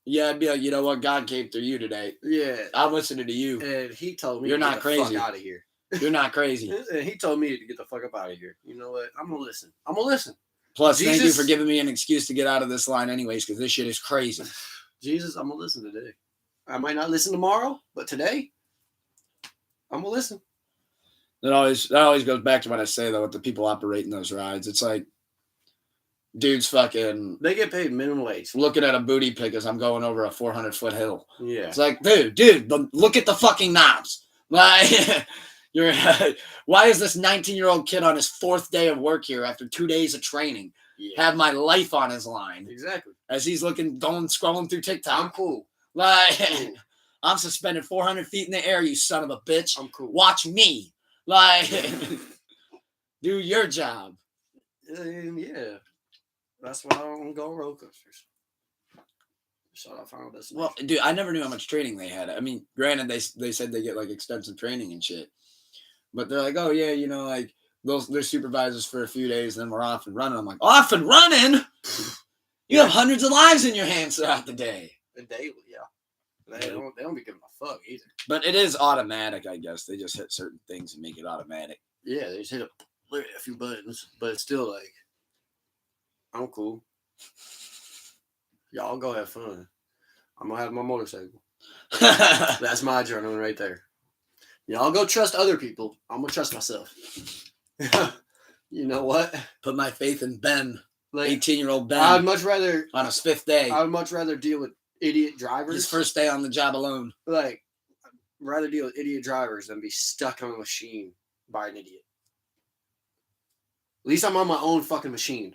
Yeah, I'd be like, you know what? God came through you today. Yeah. I'm listening to you. And he told me You're to not get crazy. the fuck out of here. You're not crazy. And he told me to get the fuck up out of here. You know what? I'm going to listen. Plus, Jesus, thank you for giving me an excuse to get out of this line anyways, because this shit is crazy. Jesus, I'm going to listen today. I might not listen tomorrow, but today, I'm going to listen. That always goes back to what I say, though, with the people operating those rides. It's like, dudes fucking... They get paid minimum wage. Looking at a booty pic as I'm going over a 400-foot hill. Yeah. It's like, dude, look at the fucking knobs. Like, why is this 19-year-old kid on his 4th day of work here after 2 days of training have my life on his line? Exactly. As he's scrolling through TikTok. I'm cool. Like, I'm suspended 400 feet in the air, you son of a bitch. I'm cool. Watch me. Like, do your job. Yeah. That's why I don't go on roller coasters. So I found this. Well, dude, I never knew how much training they had. I mean, granted, they said they get like extensive training and shit, but they're like, oh yeah, you know, like they're supervisors for a few days, then we're off and running. I'm like, off and running? You have hundreds of lives in your hands throughout the day. Daily, yeah. They don't be giving a fuck either. But it is automatic, I guess. They just hit certain things and make it automatic. Yeah, they just hit a few buttons, but it's still like, I'm cool. Y'all go have fun. I'm gonna have my motorcycle. That's my adrenaline right there. Y'all go trust other people. I'm gonna trust myself. You know what? Put my faith in Ben, Like 18-year-old Ben. I'd much rather on his 5th day. I would much rather deal with idiot drivers. His first day on the job alone. Like, I'd rather deal with idiot drivers than be stuck on a machine by an idiot. At least I'm on my own fucking machine.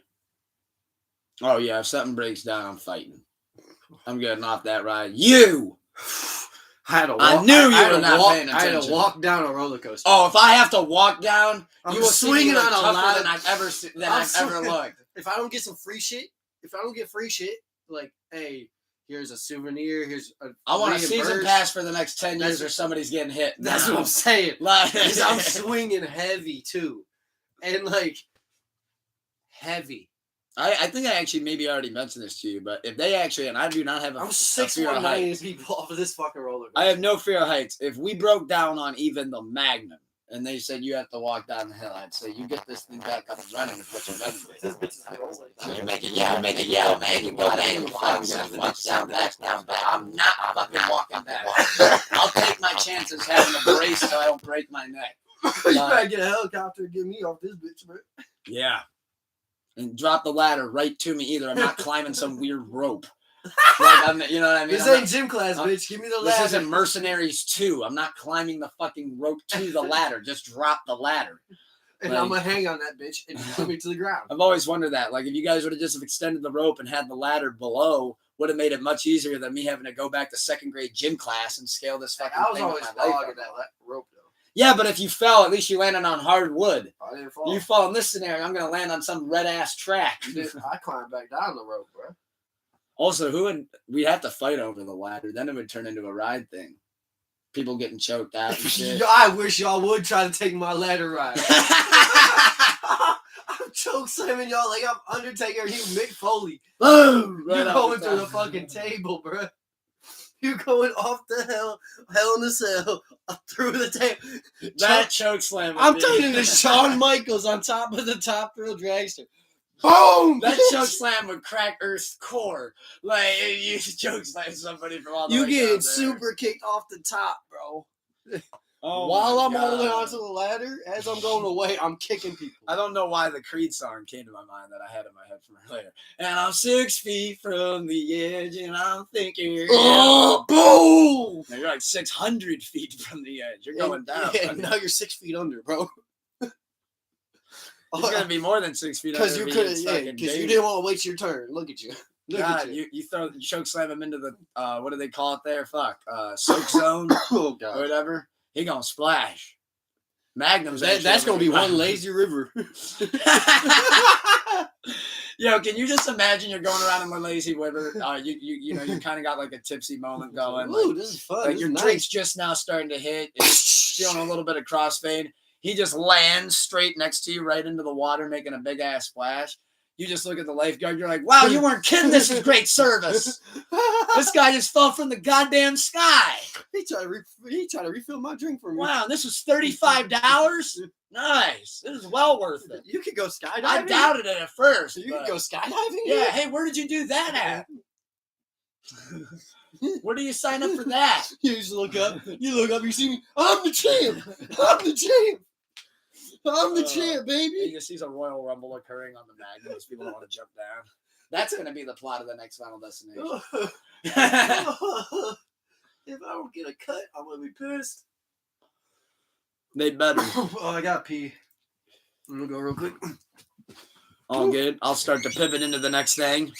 Oh yeah, if something breaks down, I'm fighting. I'm getting off that ride. You! I knew you were not paying attention. I had to walk down a roller coaster. Oh, if I have to walk down, you will swinging on a ladder than I've ever looked. If I don't get some free shit, like, hey, here's a souvenir, I want a season pass for the next 10 years or somebody's getting hit. That's what I'm saying. Like, I'm swinging heavy too. And like, heavy. I think I actually maybe already mentioned this to you, but if they actually, and I do not have a I'm fear of heights. people off of this fucking roller coaster. I have no fear of heights. If we broke down on even the Magnum and they said you have to walk down the hill, I'd say you get this thing back up and running and put your gun in. You make it yell, man. You go down, you fuck down, back. I'm not fucking walking back. I'll take my chances having a brace so I don't break my neck. You better get a helicopter and get me off this bitch, bro. Yeah. And drop the ladder right to me either. I'm not climbing some weird rope. Like, you know what I mean? This ain't gym class, bitch. Give me the ladder. This isn't Mercenaries 2. I'm not climbing the fucking rope to the ladder. Just drop the ladder. And I'm going to hang on that bitch and put me to the ground. I've always wondered that. Like, if you guys would have just extended the rope and had the ladder below, would have made it much easier than me having to go back to 2nd grade gym class and scale this fucking I was thing always with my life dogging that rope, though. Yeah, but if you fell, at least you landed on hard wood. I didn't fall. You fall in this scenario, I'm going to land on some red-ass track. I climbed back down the rope, bro. Also, we'd have to fight over the ladder. Then it would turn into a ride thing. people getting choked out and shit. I wish y'all would try to take my ladder ride. I'm choke slamming y'all like I'm Undertaker and you Mick Foley. Boom! You're Right going off through the top. fucking table, bro. You're going off the hell in the cell, through the table. That choke slam. I'm turning to Shawn Michaels on top of the top thrill dragster. Boom! That choke slam would crack Earth's core. Like, you choke slam somebody from all the You way get down there. super kicked off the top, bro. Oh While my I'm holding God. onto the ladder, as I'm going away, I'm kicking people. I don't know why the Creed song came to my mind that I had in my head from earlier. And I'm 6 feet from the edge, and I'm thinking. Oh, boom! Now you're like 600 feet from the edge. You're going down. Yeah, buddy. now you're 6 feet under, bro. It's gonna be more than 6 feet. Because under you me, could, it's yeah, fucking because you David. didn't want to wait your turn. Look at you. Look God, at you. you choke slam him into the what do they call it there? Fuck, soak zone Oh or god. whatever. He gonna splash. Magnum's That's gonna be one lazy river. Yo, can you just imagine you're going around in the lazy river? You know you kind of got like a tipsy moment going. Ooh, Like, this is fun. like This your is nice. drink's just now starting to hit. It's feeling a little bit of crossfade. He just lands straight next to you, right into the water, making a big ass splash. You just look at the lifeguard. You're like, wow, you weren't kidding. This is great service. This guy just fell from the goddamn sky. He tried to refill my drink for me. Wow, this was $35. Nice. This is well worth it. You could go skydiving. I doubted it at first. You but- could go skydiving. Yeah. Hey, where did you do that at? Where do you sign up for that? You just look up. You look up. You see me. I'm the champ. I'm the champ. I'm the champ, He baby. just sees a Royal Rumble occurring on the Magnum. These people don't want to jump down. That's going to be the plot of the next Final Destination. If I don't get a cut, I'm gonna be pissed. They better. Oh, I got pee. I'm gonna go real quick. All good. I'll start to pivot into the next thing.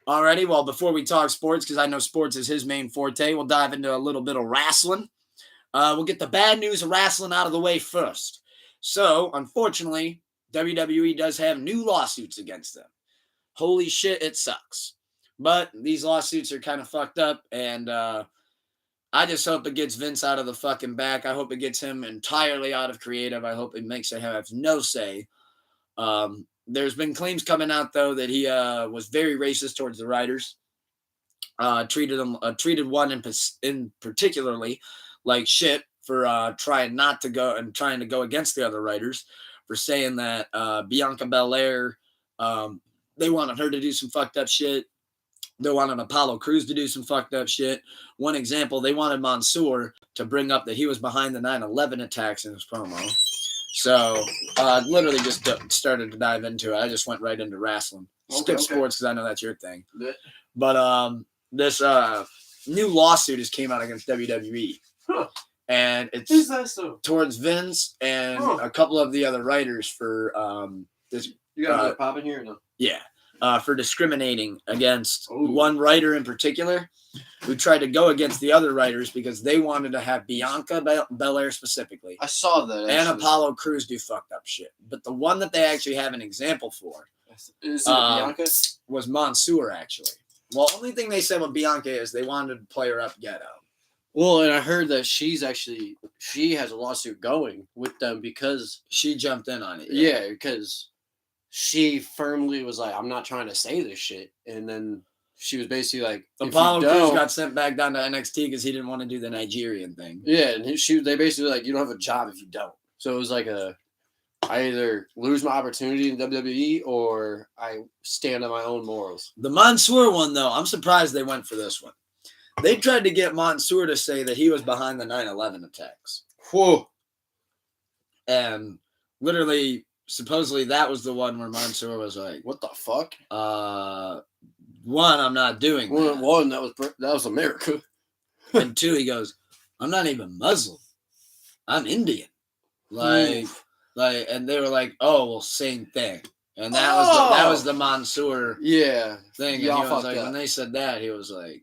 Alrighty, well, before we talk sports, because I know sports is his main forte, we'll dive into a little bit of wrestling. We'll get the bad news of wrestling out of the way first. So, unfortunately, WWE does have new lawsuits against them. Holy shit, it sucks. But these lawsuits are kind of fucked up, and I just hope it gets Vince out of the fucking back. I hope it gets him entirely out of creative. I hope it makes it have no say. There's been claims coming out, though, that he was very racist towards the writers. Treated one in particularly like shit for trying to go against the other writers, for saying that Bianca Belair, they wanted her to do some fucked up shit. They wanted Apollo Crews to do some fucked up shit. One example, they wanted Mansoor to bring up that he was behind the 9/11 attacks in his promo. So, literally just started to dive into it. I just went right into wrestling. Skip sports because I know that's your thing. Yeah. But this new lawsuit just came out against WWE. Huh. And it's Who's that so? towards Vince and a couple of the other writers for this. You got a pop in here or no? Yeah. For discriminating against Ooh. one writer in particular who tried to go against the other writers because they wanted to have Bianca Belair specifically I saw that. and actually. Apollo Crews do fucked up shit. But the one that they actually have an example for Is it Bianca? was Mansoor, actually. Well, only thing they said with Bianca is they wanted to play her up ghetto. Well, and I heard that she has a lawsuit going with them because She jumped in on it. yeah, because she firmly was like, I'm not trying to say this shit. And then she was basically like, if Apollo you Crews don't, got sent back down to NXT because he didn't want to do the Nigerian thing. yeah, and they basically like, you don't have a job if you don't. So it was like I either lose my opportunity in WWE or I stand on my own morals. The Mansoor one, though, I'm surprised they went for this one. They tried to get Mansoor to say that he was behind the 9/11 attacks. Whoa. And literally, supposedly that was the one where Mansoor was like, What the fuck? one, I'm not doing that. One, that was America. And two, he goes, I'm not even Muslim. I'm Indian. Like, and they were like, oh, well, same thing. And that was the Mansoor Yeah. thing. And he Y'all was fucked like, up. when they said that, he was like,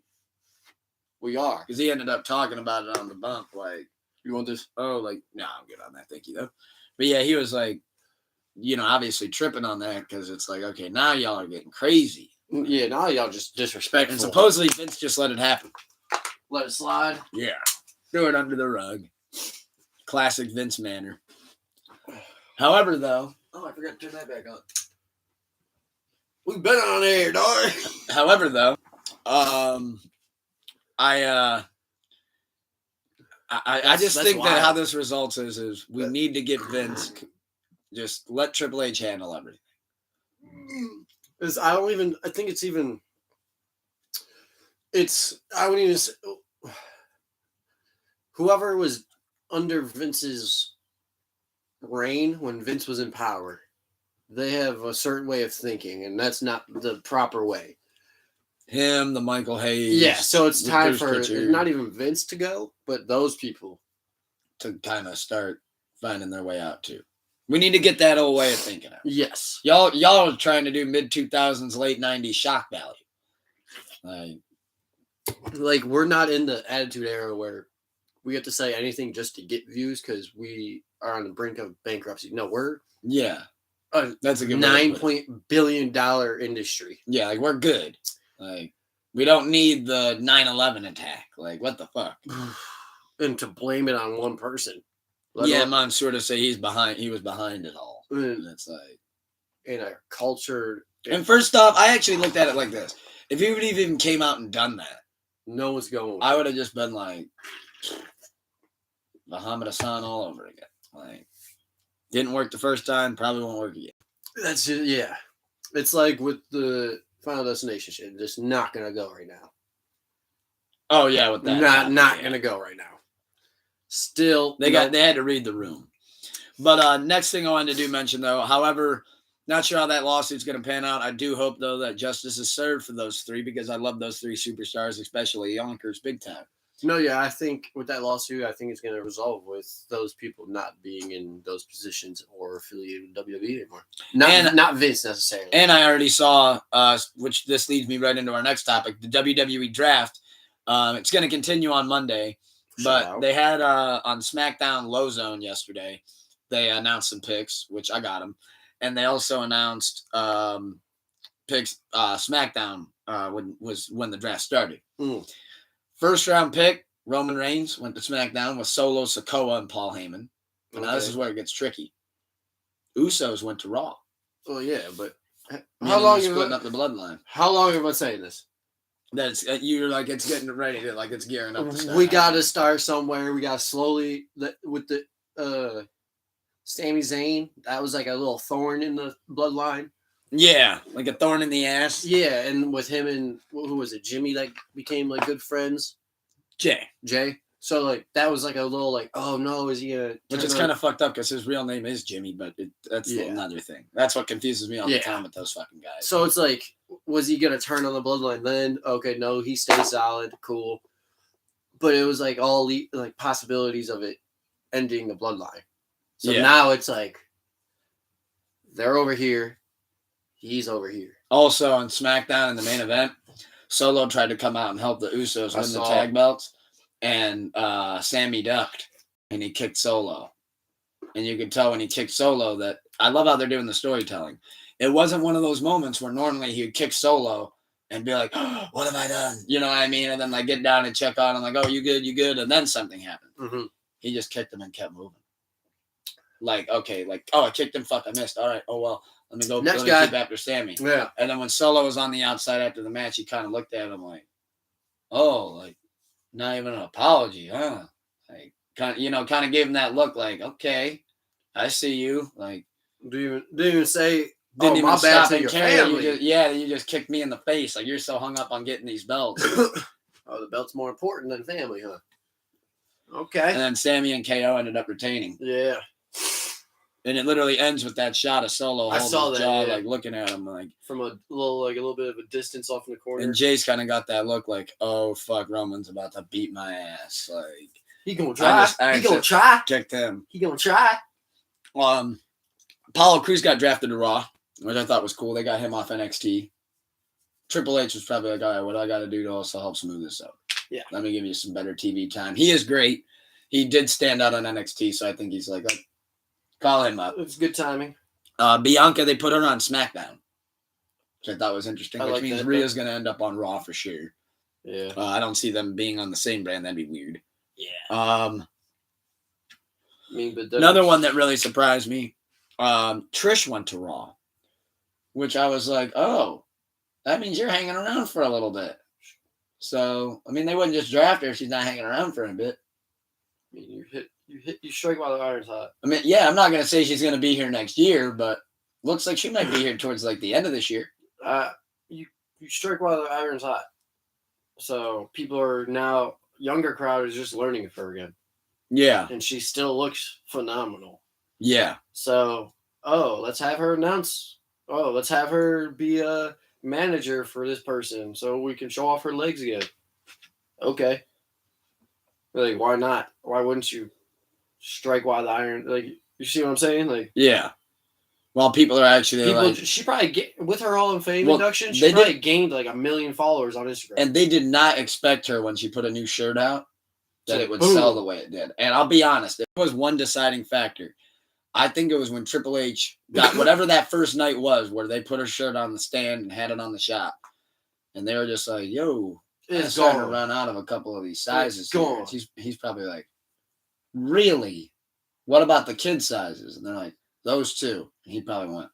We are. because he ended up talking about it on the bump, like, You want this? oh, like, no, I'm good on that. Thank you, though. But yeah, he was like, obviously tripping on that because it's like, okay, now y'all are getting crazy. Yeah, now y'all just disrespectful. And supposedly Vince just let it happen. Let it slide. Yeah. Threw it under the rug. Classic Vince manner. However, though. Oh, I forgot to turn that back on. We've been on air, dog. However, though, I just think that how this results is we need to get Vince, just let Triple H handle everything. I think I wouldn't even say, whoever was under Vince's reign when Vince was in power, they have a certain way of thinking, and that's not the proper way. Him, the Michael Hayes. Yeah, so it's time for not even Vince to go, but those people to kind of start finding their way out too. We need to get that old way of thinking out. Yes. Y'all are trying to do mid-2000s, late 90s shock value. Like we're not in the Attitude Era where we have to say anything just to get views because we are on the brink of bankruptcy. No, we're that's a good $9 billion industry. Yeah, like we're good. Like we don't need the 9/11 attack. Like what the fuck? And to blame it on one person. Mom sort of say he was behind it all. And it's like in a culture. And first off, I actually looked at it like this: if he would have even came out and done that, no one's going. I would have just been like Muhammad Hassan all over again. Like didn't work the first time, probably won't work again. That's it. Yeah, it's like with the Final Destination shit, just not gonna go right now. Oh yeah, with that, not gonna go right now. Still, they had to read the room. But next thing I wanted to mention though, however, not sure how that lawsuit's going to pan out. I do hope though that justice is served for those three because I love those three superstars, especially Yonkers, big time. No, yeah, I think with that lawsuit, I think it's going to resolve with those people not being in those positions or affiliated with WWE anymore. Not Vince necessarily. And I already saw, which this leads me right into our next topic, the WWE draft. It's going to continue on Monday, but they had on SmackDown Low Zone yesterday. They announced some picks, which I got them, and they also announced picks. SmackDown when the draft started. First round pick, Roman Reigns went to SmackDown with Solo Sikoa and Paul Heyman. And now this is where it gets tricky. Usos went to Raw. Oh yeah, but how long splitting up the bloodline? How long have I saying this? That's you're like it's getting ready to like it's gearing up. We got to start somewhere. We got to slowly with the Sami Zayn. That was like a little thorn in the bloodline. Yeah, like a thorn in the ass. Yeah, and with him and who was it, Jimmy, that became like good friends. Jay. So like that was like a little like, oh no, is he a? Which is kind of fucked up because his real name is Jimmy, but that's another thing. That's what confuses me all the time with those fucking guys. So it's like, was he gonna turn on the bloodline then? Okay, no, he stays solid, cool. But it was like all like possibilities of it ending the bloodline. So now it's like they're over here. He's over here. Also on SmackDown in the main event, Solo tried to come out and help the Usos win the tag belts, and Sammy ducked, and he kicked Solo. And you could tell when he kicked Solo that I love how they're doing the storytelling. It wasn't one of those moments where normally he would kick Solo and be like, oh, what have I done? You know what I mean? And then like get down and check on him like, oh, you good? And then something happened. Mm-hmm. He just kicked him and kept moving. Like, okay, like, oh, I kicked him, fuck, I missed. All right, oh, well. Let me go next guy. Keep after Sammy. Yeah. And then when Solo was on the outside after the match, he kind of looked at him like, oh, like, not even an apology, huh? Like, kind of gave him that look like, okay, I see you. Like, didn't even say, didn't even my bad to your family. You just kicked me in the face. Like, you're so hung up on getting these belts. Oh, the belt's more important than family, huh? Okay. And then Sammy and KO ended up retaining. Yeah. And it literally ends with that shot of Solo holding his jaw, like looking at him, like from a little bit of a distance off in the corner. And Jay's kind of got that look, like, oh fuck, Roman's about to beat my ass. Like he gonna try. He gonna try. Kicked him. He gonna try. Apollo Crews got drafted to Raw, which I thought was cool. They got him off NXT. Triple H was probably like, all right, what do I got to do to also help smooth this up? Yeah. Let me give you some better TV time. He is great. He did stand out on NXT, so I think he's like call him up. It's good timing. Bianca, they put her on SmackDown, which I thought was interesting, which like means that. Rhea's going to end up on Raw for sure. Yeah. I don't see them being on the same brand. That'd be weird. Yeah. I mean, but another one that really surprised me, Trish went to Raw, which I was like, oh, that means you're hanging around for a little bit. So, I mean, they wouldn't just draft her if she's not hanging around for a bit. I mean, you strike while the iron's hot. I mean, yeah, I'm not going to say she's going to be here next year, but looks like she might be here towards like the end of this year. You strike while the iron's hot. So people are now, younger crowd is just learning of her again. Yeah. And she still looks phenomenal. Yeah. So, let's have her announce. Let's have her be a manager for this person so we can show off her legs again. Okay. Like, why not? Why wouldn't you strike while the iron? Like, you see what I'm saying? Like, yeah. Well, people are actually like, she probably with her Hall of Fame induction, she probably gained like 1 million followers on Instagram. And they did not expect her when she put a new shirt out that it would sell the way it did. And I'll be honest, there was one deciding factor. I think it was when Triple H got whatever that first night was, where they put her shirt on the stand and had it on the shop, and they were just like, "Yo, it's starting to run out of a couple of these sizes." He's probably like, "Really? What about the kid sizes?" And they're like, "Those two." And he probably went,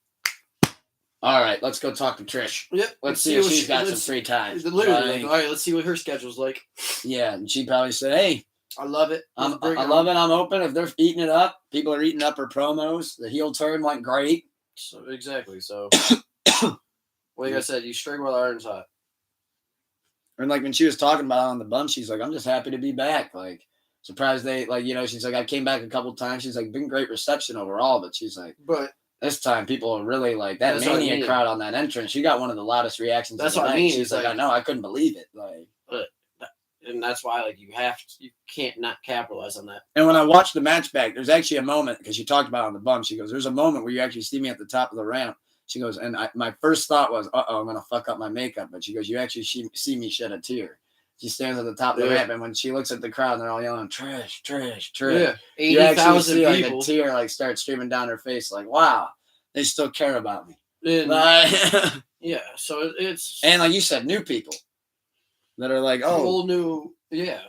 "All right, let's go talk to Trish. Yep, let's see if she's got some free time." Literally, all right, let's see what her schedule's like. Yeah, and she probably said, "Hey, I love it. I love it. I'm open. If they're eating it up, people are eating up her promos. The heel turn went great." So exactly. So, like I said, you strike while the iron's hot. And like when she was talking about it on the bum, she's like, "I'm just happy to be back. Like, surprised they she's like, I came back a couple times. She's like, been great reception overall, but she's like, but this time people are really like that Mania crowd on that entrance. You got one of the loudest reactions. That's what I mean. She's like, I know, I couldn't believe it. Like, and that's why you can't not capitalize on that. And when I watched the match back, there's actually a moment because she talked about it on the bum. She goes, "There's a moment where you actually see me at the top of the ramp." She goes, and my first thought was, I'm gonna fuck up my makeup. But she goes, "You actually see me shed a tear." She stands at the top of the ramp, and when she looks at the crowd, and they're all yelling, "Trish, Trish, Trish!" Yeah, 80,000 people. Like a tear like start streaming down her face. Like, wow, they still care about me. Yeah, so it's and like you said, new people that are like, whole new, yeah.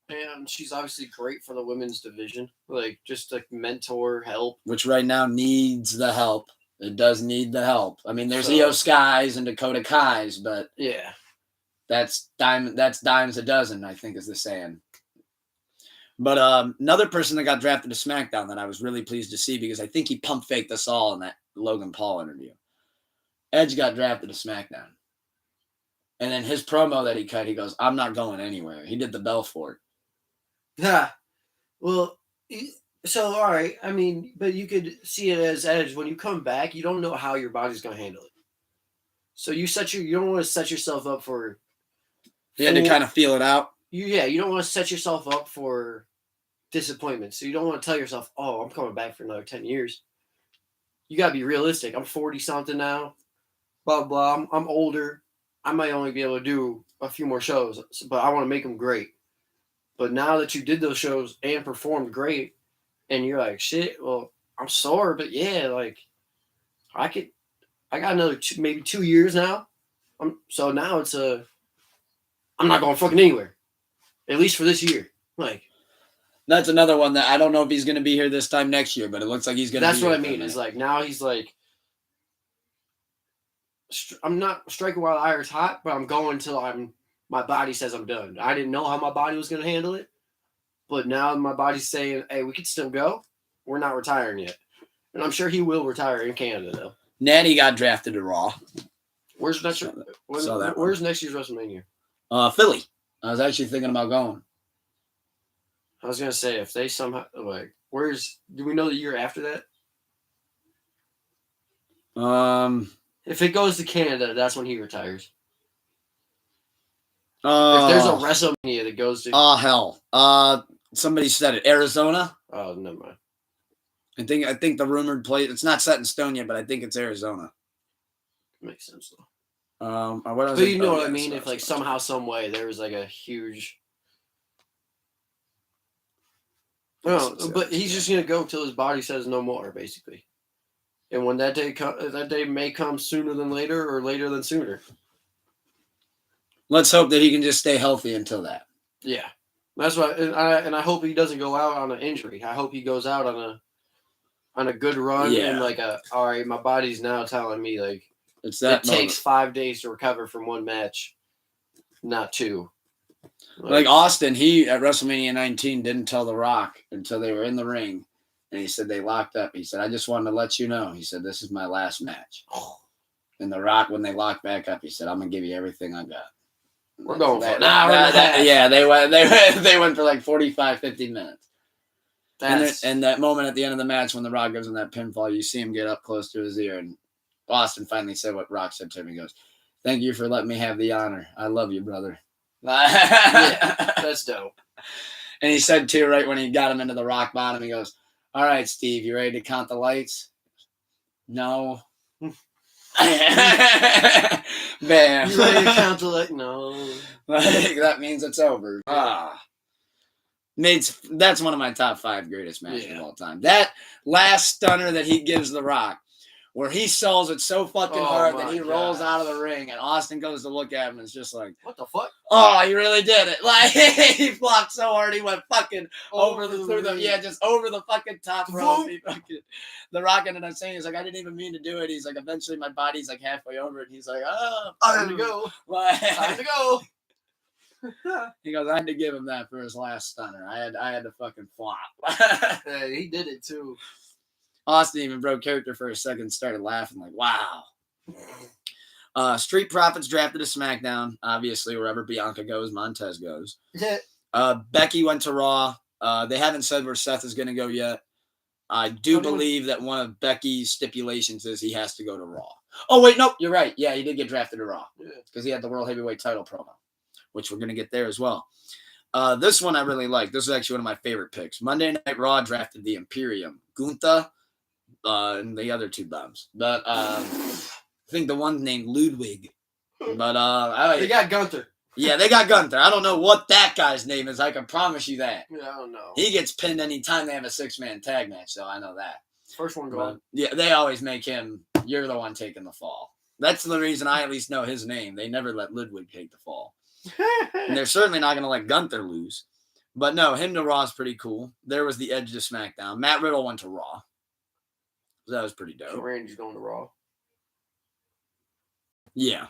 And she's obviously great for the women's division, like just like mentor help, which right now needs the help. It does need the help. I mean, there's Io Skies and Dakota Kai's, but yeah, that's dimes a dozen, I think is the saying. But another person that got drafted to SmackDown that I was really pleased to see because I think he pump faked us all in that Logan Paul interview. Edge got drafted to SmackDown. And then his promo that he cut, he goes, "I'm not going anywhere." He did the Belfort. Yeah. Well, so, all right. I mean, but you could see it as Edge. When you come back, you don't know how your body's going to handle it. So you don't want to set yourself up for... You had to kind of feel it out. You don't want to set yourself up for disappointment. So you don't want to tell yourself, "Oh, I'm coming back for another 10 years. You got to be realistic. I'm 40-something now. Blah, blah. I'm older. I might only be able to do a few more shows, but I want to make them great. But now that you did those shows and performed great, and you're like, shit, well, I'm sore, but yeah, like, I got another maybe 2 years now. So now I'm not going fucking anywhere, at least for this year. Like, that's another one that I don't know if he's going to be here this time next year, but it looks like he's going to be here. That's what I mean. Is like, now he's like, I'm not striking while the iron's hot, but I'm going till my body says I'm done. I didn't know how my body was going to handle it, but now my body's saying, "Hey, we can still go. We're not retiring yet." And I'm sure he will retire in Canada, though. Natty got drafted to Raw. Where's next year's WrestleMania? Philly. I was actually thinking about going. I was going to say, if they somehow, like, do we know the year after that? If it goes to Canada, that's when he retires. If there's a WrestleMania that goes to... Oh, hell. Somebody said it. Arizona? Oh, never mind. I think the rumored place, it's not set in stone yet, but I think it's Arizona. Makes sense, though. But you know what I mean? If, like, somehow, some way, there was, like, a huge... No, but he's just going to go till his body says no more, basically. And when that day may come sooner than later or later than sooner. Let's hope that he can just stay healthy until that. Yeah, that's what, and I hope he doesn't go out on an injury. I hope he goes out on a good run and like all right, my body's now telling me like it's that it takes 5 days to recover from one match, not 2. Like Austin, he at WrestleMania 19 didn't tell The Rock until they were in the ring, and he said they locked up. He said, "I just wanted to let you know." He said, "This is my last match." And The Rock, when they locked back up, he said, "I'm gonna give you everything I got." We're going for an hour and a half. Yeah, they went for like 45, 50 minutes. And that moment at the end of the match when The Rock goes in that pinfall, you see him get up close to his ear, and Austin finally said what Rock said to him. He goes, "Thank you for letting me have the honor. I love you, brother." Yeah, that's dope. And he said too, right when he got him into the rock bottom, he goes, "All right, Steve, you ready to count the lights?" "No." Bam. You ready to count the lights? No. That means it's over. That's one of my top 5 greatest matches of all time. That last stunner that he gives The Rock, where he sells it so fucking hard that he rolls out of the ring, and Austin goes to look at him and it's just like, what the fuck? Oh, he really did it. Like, he blocked so hard he went fucking over the fucking top rope. The Rock ended up saying, he's like, "I didn't even mean to do it." He's like, "Eventually my body's like halfway over it." And he's like, "Oh, time to go. Time to go." He goes, "I had to give him that for his last stunner. I had to fucking flop." Hey, he did it too. Austin even broke character for a second, started laughing like, "Wow." Street Profits drafted to SmackDown. Obviously, wherever Bianca goes, Montez goes. Becky went to Raw. They haven't said where Seth is going to go yet. I do believe that one of Becky's stipulations is he has to go to Raw. Oh, wait, nope, you're right. Yeah, he did get drafted to Raw because he had the World Heavyweight title promo, which we're going to get there as well. This one I really like. This is actually one of my favorite picks. Monday Night Raw drafted the Imperium, Gunther, and the other 2 bums. But I think the one named Ludwig. But they got Gunther. Yeah, they got Gunther. I don't know what that guy's name is. I can promise you that. Yeah, I don't know. He gets pinned anytime they have a 6-man tag match, so I know that. First one going. Yeah, they always make him, "You're the one taking the fall." That's the reason I at least know his name. They never let Ludwig take the fall. And they're certainly not going to let Gunther lose. But no, him to Raw is pretty cool. There was the Edge to SmackDown. Matt Riddle went to Raw. So that was pretty dope. So Randy's going to Raw. Yeah.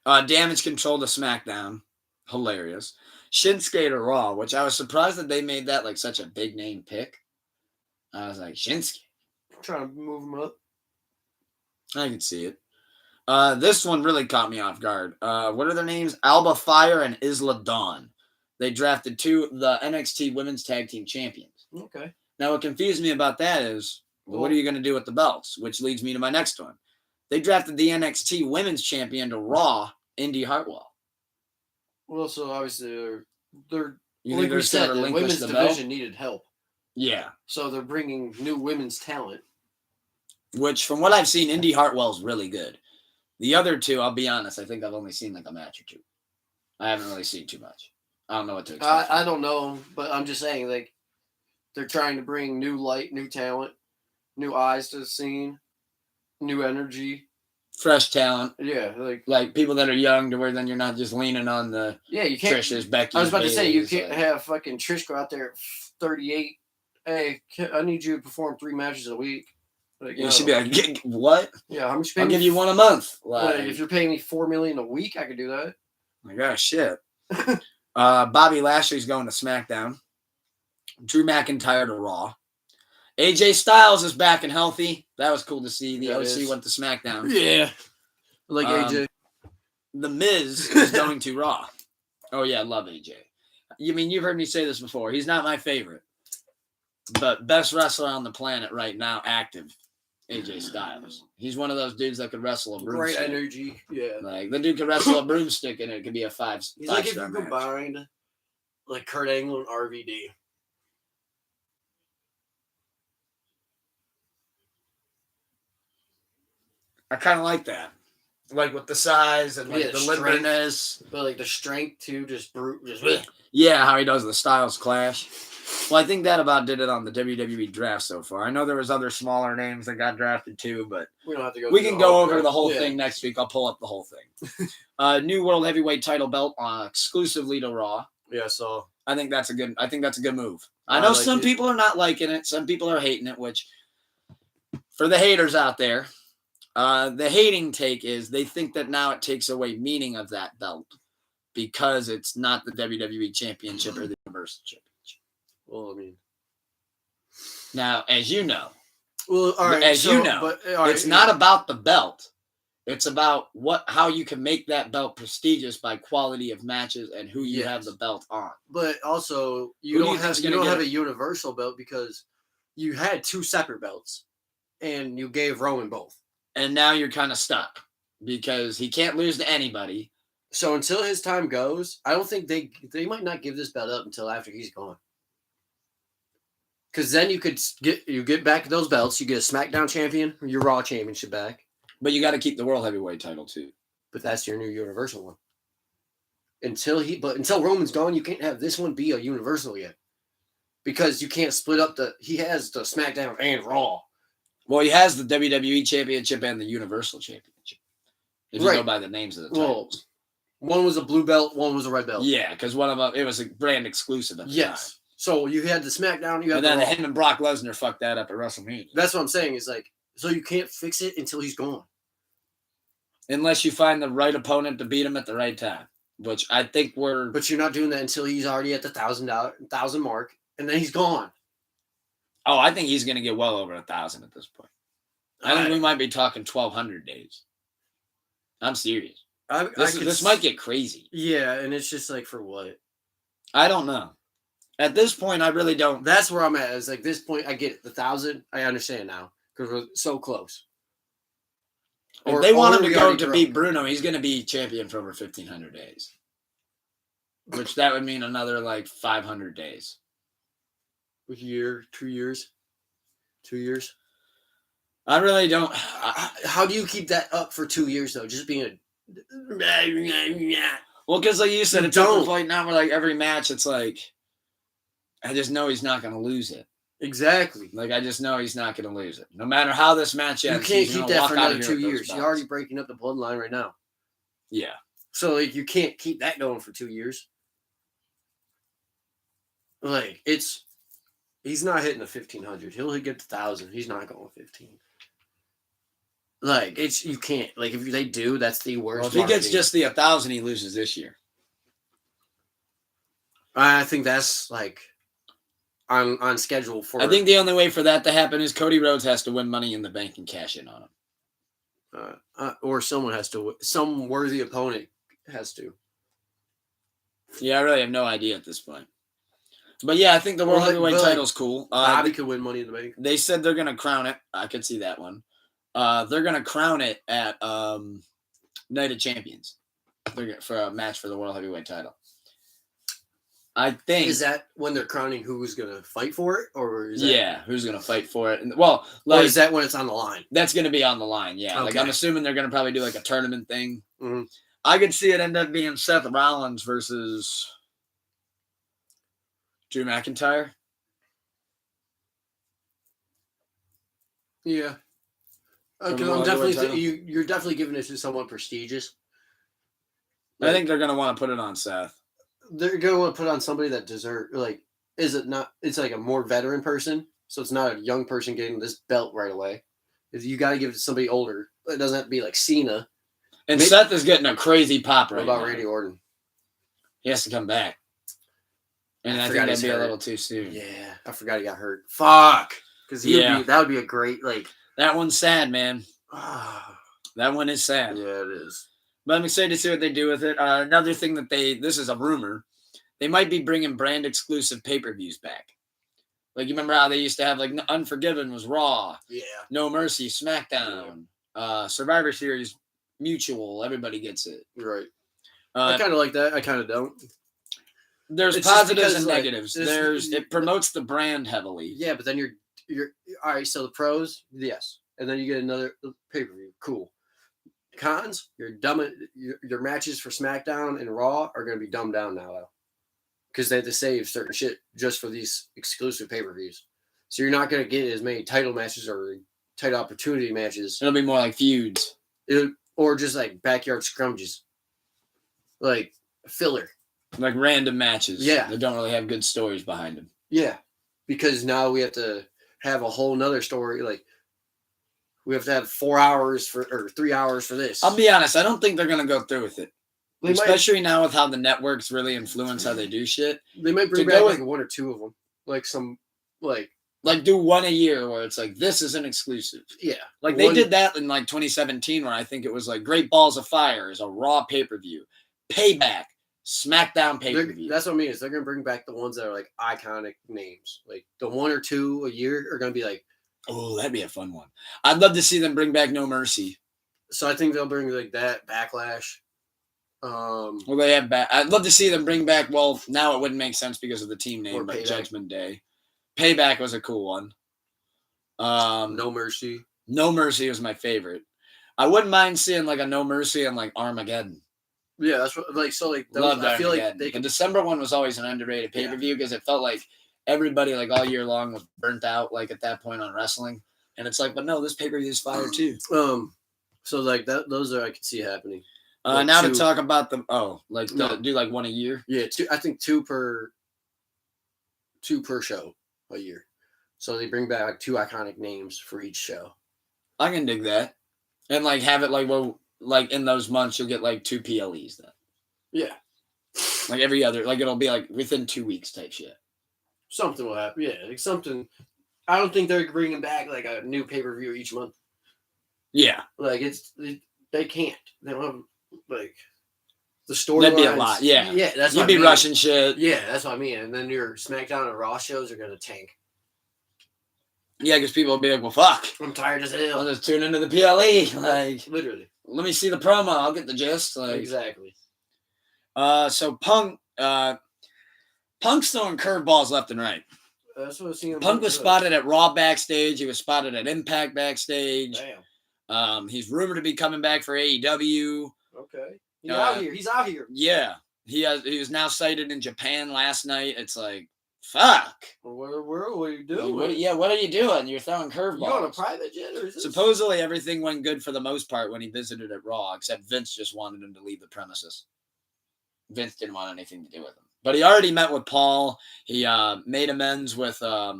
Damage Control to SmackDown. Hilarious. Shinsuke to Raw, which I was surprised that they made that like such a big name pick. I was like, Shinsuke. Trying to move him up. I can see it. This one really caught me off guard. What are their names? Alba Fire and Isla Dawn. They drafted 2 the NXT Women's Tag Team Champions. Okay. Now, what confused me about that is, what are you going to do with the belts? Which leads me to my next one. They drafted the NXT Women's Champion to Raw, Indy Hartwell. Well, so obviously they're like we said, the women's division needed help. Yeah. So they're bringing new women's talent. Which, from what I've seen, Indy Hartwell's really good. The other 2, I'll be honest, I think I've only seen like a match or 2. I haven't really seen too much. I don't know what to expect. I don't know, but I'm just saying, like, they're trying to bring new light, new talent, new eyes to the scene, new energy. Fresh talent. Yeah. Like people that are young to where then you're not just leaning on the you can't, Trish's, Becky's, I was about Bailey's, to say, you can't have fucking Trish go out there at 38. Hey, I need you to perform 3 matches a week. Like, you should be like, what? Yeah, how much? I'll give you 1 a month. Like, if you're paying me $4 million a week, I could do that. My gosh, shit. Bobby Lashley's going to SmackDown. Drew McIntyre to Raw. AJ Styles is back and healthy. That was cool to see. The OC went to SmackDown. Yeah, like AJ. The Miz is going to Raw. Oh yeah, I love AJ. You mean you've heard me say this before? He's not my favorite, but best wrestler on the planet right now, active. AJ Styles. He's one of those dudes that could wrestle a broomstick. Great energy. Yeah. Like the dude could wrestle a broomstick and it could be a 5. He's like if you combined like Kurt Angle and RVD. I kind of like that. Like with the size and like the limberness. But like the strength too, just yeah, how he does the Styles Clash. Well, I think that about did it on the WWE draft so far. I know there was other smaller names that got drafted too, but We don't have to go. we can go over draft. the whole Yeah. thing next week. I'll pull up the whole thing. New World Heavyweight title belt exclusively to Raw. Yeah, so I think that's a good move. I know like some people are not liking it. Some people are hating it, which for the haters out there, the hating take is they think that now it takes away meaning of that belt because it's not the WWE Championship or the Universal Championship. well, I mean, now, as you know, well, all right, it's not about the belt. It's about how you can make that belt prestigious by quality of matches and who you have the belt on. But also, you don't have a universal belt because you had 2 separate belts, and you gave Roman both. And now you're kind of stuck because he can't lose to anybody. So until his time goes, I don't think they might not give this belt up until after he's gone. Because then you get back those belts. You get a SmackDown champion, your Raw championship back. But you got to keep the World Heavyweight title too. But that's your new Universal one. Until Roman's gone, you can't have this one be a Universal yet. Because you can't split up he has the SmackDown and Raw. Well, he has the WWE Championship and the Universal Championship. If you go by the names of the titles. One was a blue belt, one was a red belt. Yeah, because one of them, it was a brand exclusive at the time. So you had the SmackDown, you had and then him and Brock Lesnar fucked that up at WrestleMania. That's what I'm saying. Is like, so you can't fix it until he's gone. Unless you find the right opponent to beat him at the right time. Which I think But you're not doing that until he's already at the 1,000 mark, and then he's gone. Oh, I think he's going to get well over 1,000 at this point. I think we might be talking 1,200 days. I'm serious. This might get crazy. Yeah, and it's just like, for what? I don't know. At this point, I really don't. That's where I'm at. It's like, this point, I get it. The 1,000, I understand now because we're so close. If they want him to go to beat Bruno, he's going to be champion for over 1,500 days. Which that would mean another like 500 days. A year, 2 years. 2 years. I really don't. How do you keep that up for 2 years though? Just being well, because like you said, it's over fight now. Where like every match, it's like I just know he's not going to lose it. Exactly. Like I just know he's not going to lose it, no matter how this match ends. You can't keep that for another 2 years. You're already breaking up the bloodline right now. Yeah. So like you can't keep that going for 2 years. Like he's not hitting the 1,500. He'll get the 1,000. He's not going 15. Like you can't. Like if they do, that's the worst. Well, if he gets just the 1,000, he loses this year. I think that's like on schedule for. I think the only way for that to happen is Cody Rhodes has to win Money in the Bank and cash in on him. Or someone has to. Some worthy opponent has to. Yeah, I really have no idea at this point. But yeah, I think the World Heavyweight title's cool. Bobby could win Money in the Bank. They said they're going to crown it. I could see that one. They're going to crown it at Night of Champions for a match for the World Heavyweight title. I think. Is that when they're crowning who's going to fight for it? Or is that... who's going to fight for it? And, well, or is that when it's on the line? That's going to be on the line, yeah. Okay. Like I'm assuming they're going to probably do like a tournament thing. Mm-hmm. I could see it end up being Seth Rollins versus Drew McIntyre. Yeah. Okay, I'm definitely you're definitely giving it to someone prestigious. I think they're going to want to put it on Seth. They're going to want to put it on somebody that is it not? It's like a more veteran person, so it's not a young person getting this belt right away. You got to give it to somebody older. It doesn't have to be like Cena. And Seth is getting a crazy pop right now. What about Randy Orton? He has to come back. And I think that'd be a little too soon. Yeah, I forgot he got hurt. Fuck. Because that would be a great like. That one's sad, man. That one is sad. Yeah, it is. But I'm excited to see what they do with it. Another thing that this is a rumor, they might be bringing brand exclusive pay-per-views back. Like, you remember how they used to have, like, Unforgiven was Raw. Yeah. No Mercy, SmackDown. Yeah. Survivor Series, Mutual. Everybody gets it. Right. I kind of like that. I kind of don't. There's positives and negatives. It promotes the brand heavily. Yeah, but then you're all right. So the pros, yes, and then you get another pay-per-view. Cool. Cons, your matches for SmackDown and Raw are going to be dumbed down now, though. because they had to save certain shit just for these exclusive pay-per-views. So you're not going to get as many title matches or title opportunity matches. It'll be more like feuds. Or just like backyard scrummages. Like filler. Like random matches. Yeah. That don't really have good stories behind them. Yeah. Because now we have to have a whole nother story. Like, we have to have 4 hours or 3 hours for this. I'll be honest, I don't think they're going to go through with it. They Especially now with how the networks really influence how they do shit. They might bring back like one or two of them. Like some, like do one a year where it's like, this is an exclusive. Yeah. Like they did that in like 2017 where I think it was like Great Balls of Fire is a Raw pay-per-view. Payback, SmackDown pay-per-view. That's what I mean. Is they're going to bring back the ones that are like iconic names. Like the one or two a year are going to be like. Oh, that'd be a fun one. I'd love to see them bring back No Mercy. So I think they'll bring like that, Backlash. Well, they have I'd love to see them bring back. Well, now it wouldn't make sense because of the team name, but Payback. Judgment Day. Payback was a cool one. No Mercy. No Mercy was my favorite. I wouldn't mind seeing like a No Mercy and like Armageddon. Yeah, that's what like so like Love I feel Armageddon. like The December one was always an underrated pay-per-view because it felt like everybody like all year long was burnt out like at that point on wrestling, and it's like, but no, this pay-per-view is fire too. So like that, those are I could see happening. Now to talk about them. Do like one a year. Yeah, I think two per show a year. So they bring back like 2 iconic names for each show. I can dig that, and like have it like like in those months you'll get like 2 PLEs then. Yeah, like every other it'll be like within 2 weeks type shit. Something will happen. Yeah, like something. I don't think they're bringing back like a new pay-per-view each month. Yeah, like they can't. They don't have like the story. That'd be a lot. Yeah, yeah. That's you'd be rushing shit. Yeah, that's what I mean. And then your SmackDown and Raw shows are gonna tank. Yeah, because people will be like, "Well, fuck, I'm tired as hell. I'll just tune into the PLE." Like literally. Let me see the promo. I'll get the gist. Like exactly. So Punk's throwing curveballs left and right. That's what I've seen. Punk was spotted at Raw backstage. He was spotted at Impact backstage. Damn. He's rumored to be coming back for AEW. Okay. He's out here. He's out here. Yeah. He was now sighted in Japan last night. It's like, fuck. What are you doing? What are you doing? You're throwing curveballs. You on a private jet or is this? Supposedly everything went good for the most part when he visited at Raw, except Vince just wanted him to leave the premises. Vince didn't want anything to do with him. But he already met with Paul. He made amends with, I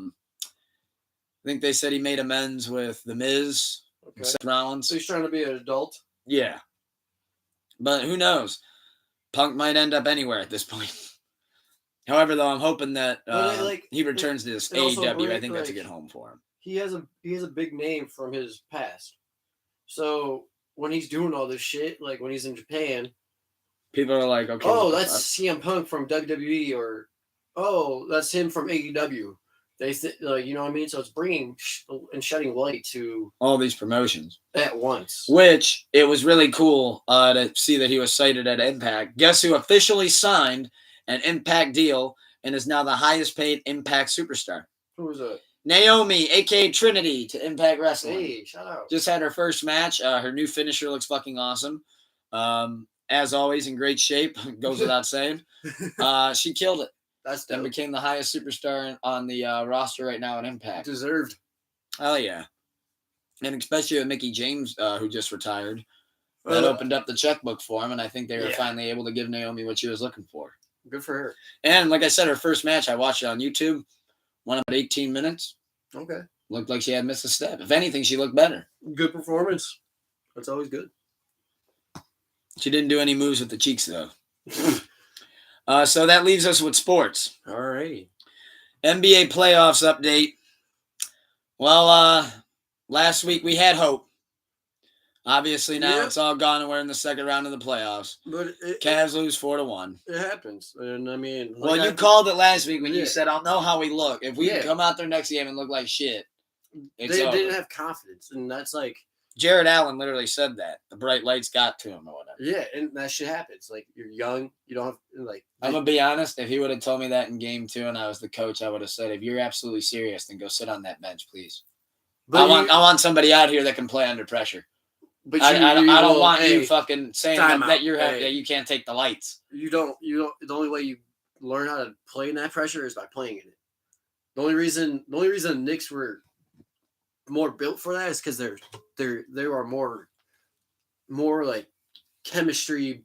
think they said he made amends with The Miz, and Seth Rollins. So he's trying to be an adult? Yeah. But who knows? Punk might end up anywhere at this point. However, though, I'm hoping that he returns to this AEW. I think that's a good home for him. He has a big name from his past. So when he's doing all this shit, like when he's in Japan, people are like, okay. Oh, that's CM Punk from WWE, or oh, that's him from AEW. They like, you know what I mean? So it's bringing and shedding light to all these promotions at once. Which it was really cool to see that he was cited at Impact. Guess who officially signed an Impact deal and is now the highest paid Impact superstar? Who was that? Naomi, aka Trinity, to Impact Wrestling. Hey, shout out. Just had her first match. Her new finisher looks fucking awesome. As always, in great shape. Goes without saying. She killed it. That's dope. And became the highest superstar on the roster right now at Impact. Deserved. Oh, yeah. And especially with Mickie James, who just retired. That opened up the checkbook for him, and I think they were finally able to give Naomi what she was looking for. Good for her. And like I said, her first match, I watched it on YouTube. Went about 18 minutes. Okay. Looked like she had missed a step. If anything, she looked better. Good performance. That's always good. She didn't do any moves with the cheeks, though. So that leaves us with sports. All right. NBA playoffs update. Well, last week we had hope. Obviously, now it's all gone and we're in the second round of the playoffs. But Cavs lose 4-1. It happens. And I mean... Well, you called it last week when you said, I'll know how we look. If we come out there next game and look like shit, they didn't have confidence. And that's like... Jared Allen literally said that. The bright lights got to him or whatever. Yeah, and that shit happens. Like, you're young. You don't have, like... I'm going to be honest. If he would have told me that in game 2 and I was the coach, I would have said, if you're absolutely serious, then go sit on that bench, please. I want somebody out here that can play under pressure. But I don't want you fucking saying that you can't take the lights. You don't. The only way you learn how to play in that pressure is by playing in it. The only reason the Knicks were more built for that is because they are more like chemistry,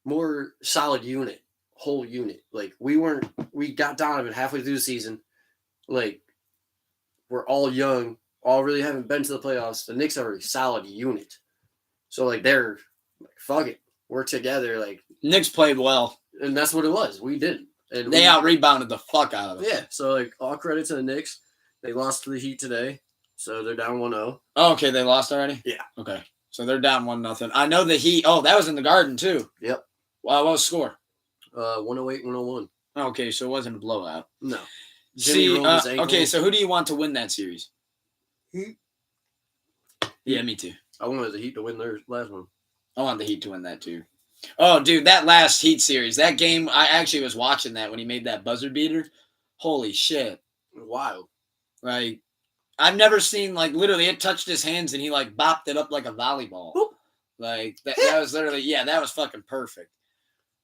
more solid unit, whole unit. Like we got Donovan halfway through the season. Like we're all young, all really haven't been to the playoffs. The Knicks are a solid unit. So like they're like, fuck it. We're together, like Knicks played well. And that's what it was. We didn't. And they out rebounded the fuck out of us. Yeah. So like all credit to the Knicks. They lost to the Heat today. So they're down 1-0. Oh, okay, they lost already? Yeah. Okay. So they're down 1-0. I know the Heat. Oh, that was in the Garden too. Yep. What was the score? 108-101. Okay, so it wasn't a blowout. No. See, okay, so who do you want to win that series? Heat. Yeah, me too. I wanted the Heat to win their last one. I want the Heat to win that too. Oh, dude, that last Heat series, that game, I actually was watching that when he made that buzzer beater. Holy shit. Wild. Like, I've never seen, like, literally it touched his hands and he, like, bopped it up like a volleyball. Boop. Like, that was literally, yeah, that was fucking perfect.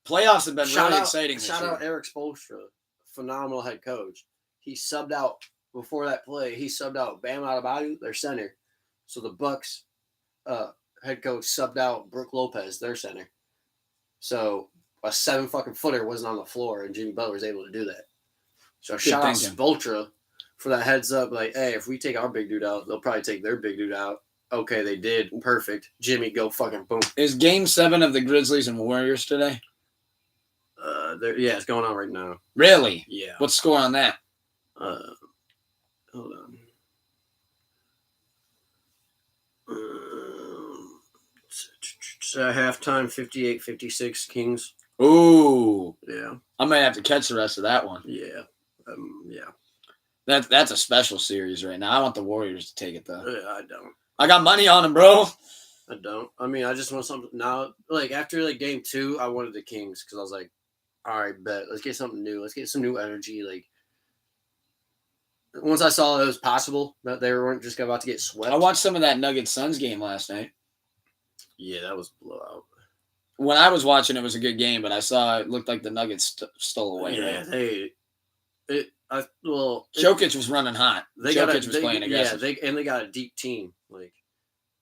Playoffs have been really exciting this year. Shout out Eric Spoelstra, phenomenal head coach. He subbed out, before that play, he subbed out Bam Adebayo, their center. So the Bucks head coach subbed out Brook Lopez, their center. So a 7 fucking footer wasn't on the floor, and Jimmy Butler was able to do that. So shout out Spoelstra for that heads up. Like, hey, if we take our big dude out, they'll probably take their big dude out. Okay, they did. Perfect. Jimmy, go fucking boom. Is Game 7 of the Grizzlies and Warriors today? Yeah, it's going on right now. Really? Yeah. What's the score on that? Hold on. Halftime 58-56 Kings. Ooh. Yeah. I might have to catch the rest of that one. Yeah. Yeah. That's a special series right now. I want the Warriors to take it though. I don't. I got money on them, bro. I don't. I mean, I just want something now. Like after like game 2, I wanted the Kings because I was like, all right, bet. Let's get something new. Let's get some new energy. Like once I saw it was possible that they weren't just about to get swept. I watched some of that Nuggets Suns game last night. Yeah, that was a blowout. When I was watching, it was a good game, but I saw it looked like the Nuggets stole away. Yeah, right? Jokic was running hot. Jokic was playing aggressive. Yeah, they got a deep team. Like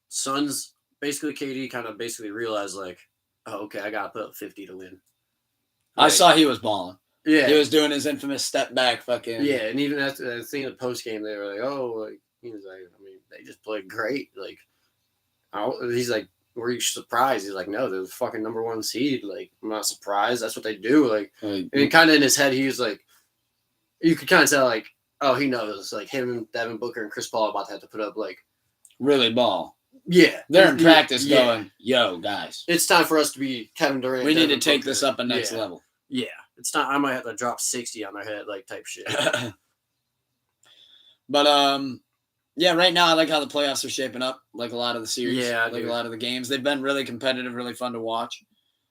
Suns, basically KD kind of realized like, oh, okay, I gotta put up 50 to win. Like, I saw he was balling. Yeah, he was doing his infamous step back, fucking. Yeah, and even after the thing, the post game, they were like, oh, like he was like, I mean, they just played great. Like, he's like, were you surprised? He's like, no, they're the fucking number 1 seed. Like, I'm not surprised. That's what they do. Like, and kind of in his head, he was like, you could kind of tell, like, oh, he knows. Like, him and Devin Booker and Chris Paul are about to have to put up, like, really ball. Yeah. They're in practice going, yo, guys. It's time for us to be Kevin Durant. We need to take this up a next level. Yeah. It's not, I might have to drop 60 on their head, like, type shit. But, yeah, right now I like how the playoffs are shaping up, like a lot of the series, a lot of the games. They've been really competitive, really fun to watch.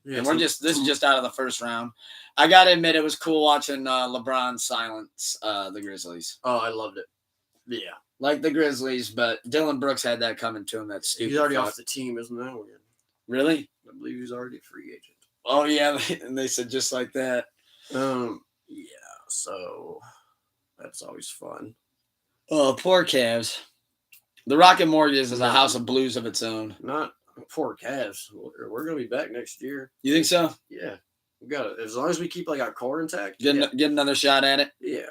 Yeah, and this is just out of the first round. I got to admit, it was cool watching LeBron silence the Grizzlies. Oh, I loved it. Yeah. Like the Grizzlies, but Dylan Brooks had that coming to him. That's stupid. He's already off the team, isn't that weird? Really? I believe he's already a free agent. Oh, yeah, and they said just like that. Yeah, so that's always fun. Oh, poor Cavs. The Rocket Mortgage is a house of blues of its own. Not poor Cavs. We're gonna be back next year. You think so? Yeah, we got it. As long as we keep like our core intact, get another shot at it. Yeah.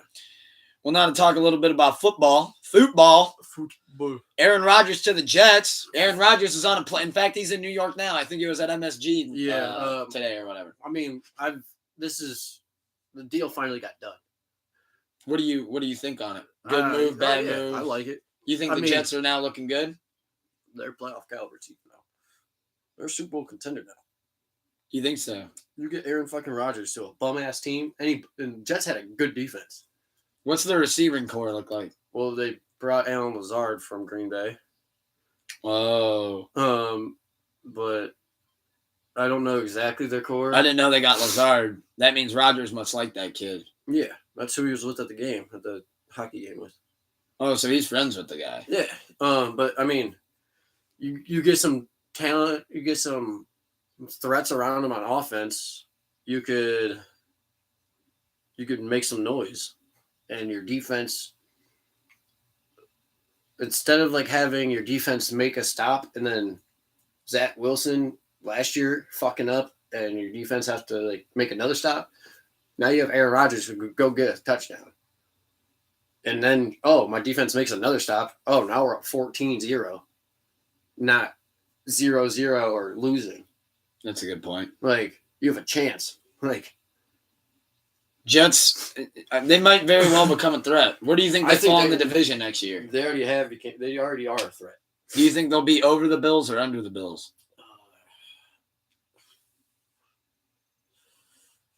Well, now to talk a little bit about football. Football. Aaron Rodgers to the Jets. Aaron Rodgers is on a plane. In fact, he's in New York now. I think he was at MSG today or whatever. I mean, the deal finally got done. What do you think on it? Good move, bad move? I like it. You think the Jets are now looking good? They're playoff caliber team now. They're a Super Bowl contender now. You think so? You get Aaron fucking Rodgers to a bum ass team, and Jets had a good defense. What's the receiving core look like? Well, they brought Alan Lazard from Green Bay. Oh. But I don't know exactly their core. I didn't know they got Lazard. That means Rodgers must like that kid. Yeah, that's who he was with at the hockey game with. Oh, so he's friends with the guy. Yeah. But I mean, you get some talent, you get some threats around him on offense. You could you could make some noise, and your defense, instead of like having your defense make a stop and then Zach Wilson last year fucking up and your defense has to like make another stop. Now you have Aaron Rodgers who could go get a touchdown. And then, my defense makes another stop. Oh, now we're up 14-0. Not 0-0 or losing. That's a good point. Like, you have a chance. Like, Jets, they might very well become a threat. Where do you think they fall in the division next year? They already are a threat. Do you think they'll be over the Bills or under the Bills?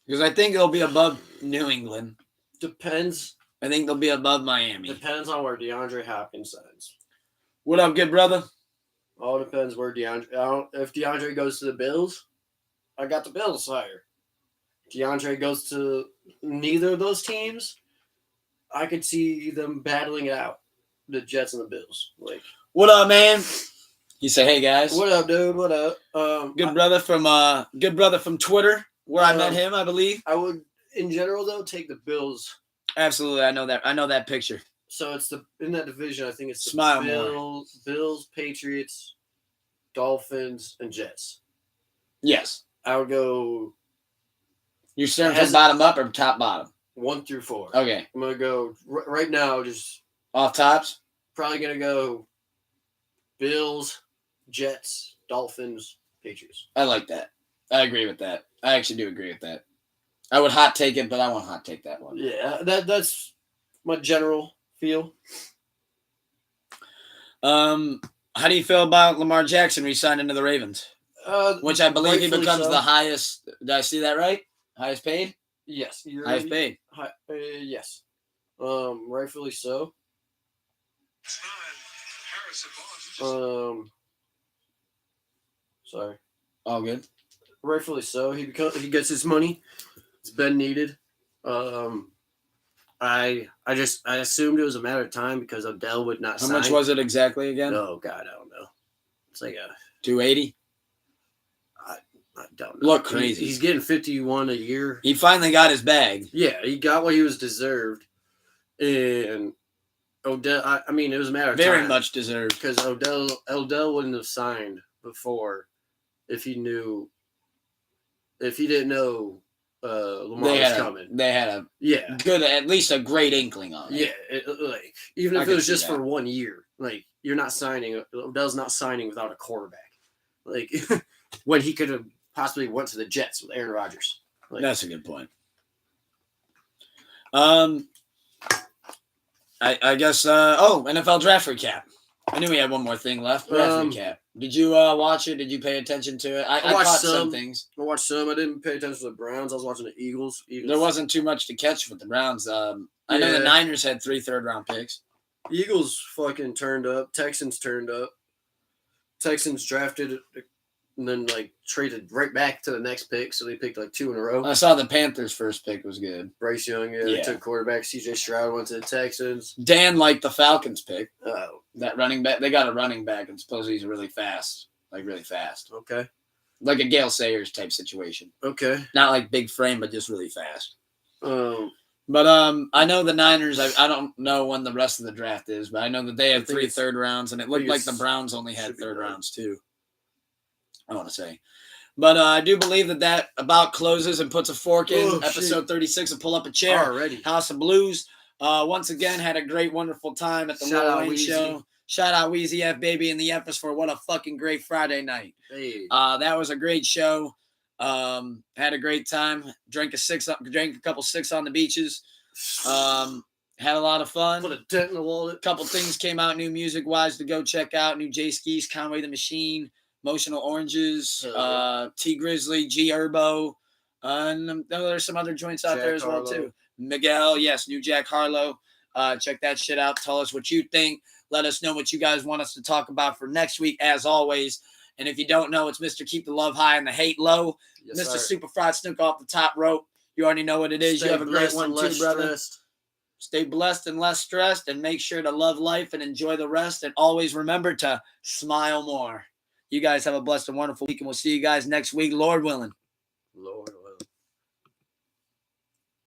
Because I think they'll be above New England. Depends. I think they'll be above Miami. Depends on where DeAndre Hopkins signs. What up, good brother? All depends where DeAndre. If DeAndre goes to the Bills, I got the Bills higher. DeAndre goes to neither of those teams, I could see them battling it out. The Jets and the Bills. Like, what up, man? You say, hey guys. What up, dude? What up? Good brother from Twitter, where I met him, I believe. I would, in general, though, take the Bills. Absolutely, I know that picture. So it's in that division. I think it's the Bills, Patriots, Dolphins, and Jets. Yes, I would go. You're starting from bottom up or top bottom? 1 through 4. Okay. I'm gonna go right now. Just off tops. Probably gonna go Bills, Jets, Dolphins, Patriots. I like that. I agree with that. I actually do agree with that. I would hot take it, but I won't hot take that one. Yeah, that's my general feel. How do you feel about Lamar Jackson re-signing to the Ravens? Which I believe he becomes the highest. Did I see that right? Highest paid? Yes. Highest paid. Yes. Rightfully so. Sorry. All good. Rightfully so. He gets his money. It's been needed. I assumed it was a matter of time because Odell would not sign. How much was it exactly again? Oh God, I don't know. It's like a 280. I don't know. Look crazy. He's getting 51 a year. He finally got his bag. Yeah, he got what he was deserved, and Odell. I mean, it was a matter of time. Very much deserved because Odell wouldn't have signed before if he didn't know Lamar was coming. They had a good, at least a great inkling on it. Yeah, like even if it was just for 1 year, like you're not signing. Odell's not signing without a quarterback. Like when he could have possibly went to the Jets with Aaron Rodgers. Like, that's a good point. I guess. NFL draft recap. I knew we had one more thing left. Draft recap. Did you watch it? Did you pay attention to it? I watched some things. I watched some. I didn't pay attention to the Browns. I was watching the Eagles. There wasn't too much to catch with the Browns. I know the Niners had 3 third-round picks. Eagles fucking turned up. Texans turned up. Texans drafted and then like traded right back to the next pick, so they picked like 2 in a row. I saw the Panthers' first pick was good. Bryce Young, they took quarterback. CJ Stroud went to the Texans. Dan liked the Falcons pick. Oh, that running back. They got a running back, and supposedly he's really fast. Okay. Like a Gale Sayers type situation. Okay. Not like big frame, but just really fast. But I know the Niners. I don't know when the rest of the draft is, but I know that they had 3 third rounds, and it looked like the Browns only had third rounds too. I want to say, but I do believe that about closes and puts a fork in episode 36 of Pull Up a Chair. Already. House of Blues. Once again, had a great, wonderful time at the Lil Wayne show. Shout out Wheezy F Baby and the F's for what a fucking great Friday night. Hey. That was a great show. Had a great time. Drank a couple 6 on the beaches. Had a lot of fun. Put a dent in the wallet. Couple things came out new music wise to go check out. New J Skis, Conway the Machine, Emotional Oranges, T Grizzly, G Herbo, and there's some other joints out there as well too. Miguel, yes, new Jack Harlow. Check that shit out. Tell us what you think. Let us know what you guys want us to talk about for next week, as always. And if you don't know, it's Mr. Keep the Love High and the Hate Low. Yes, Mr. Super Fried Snook off the top rope. You already know what it is. You have a great one too, brother. Stressed. Stay blessed and less stressed, and make sure to love life and enjoy the rest. And always remember to smile more. You guys have a blessed and wonderful week, and we'll see you guys next week, Lord willing. Lord willing.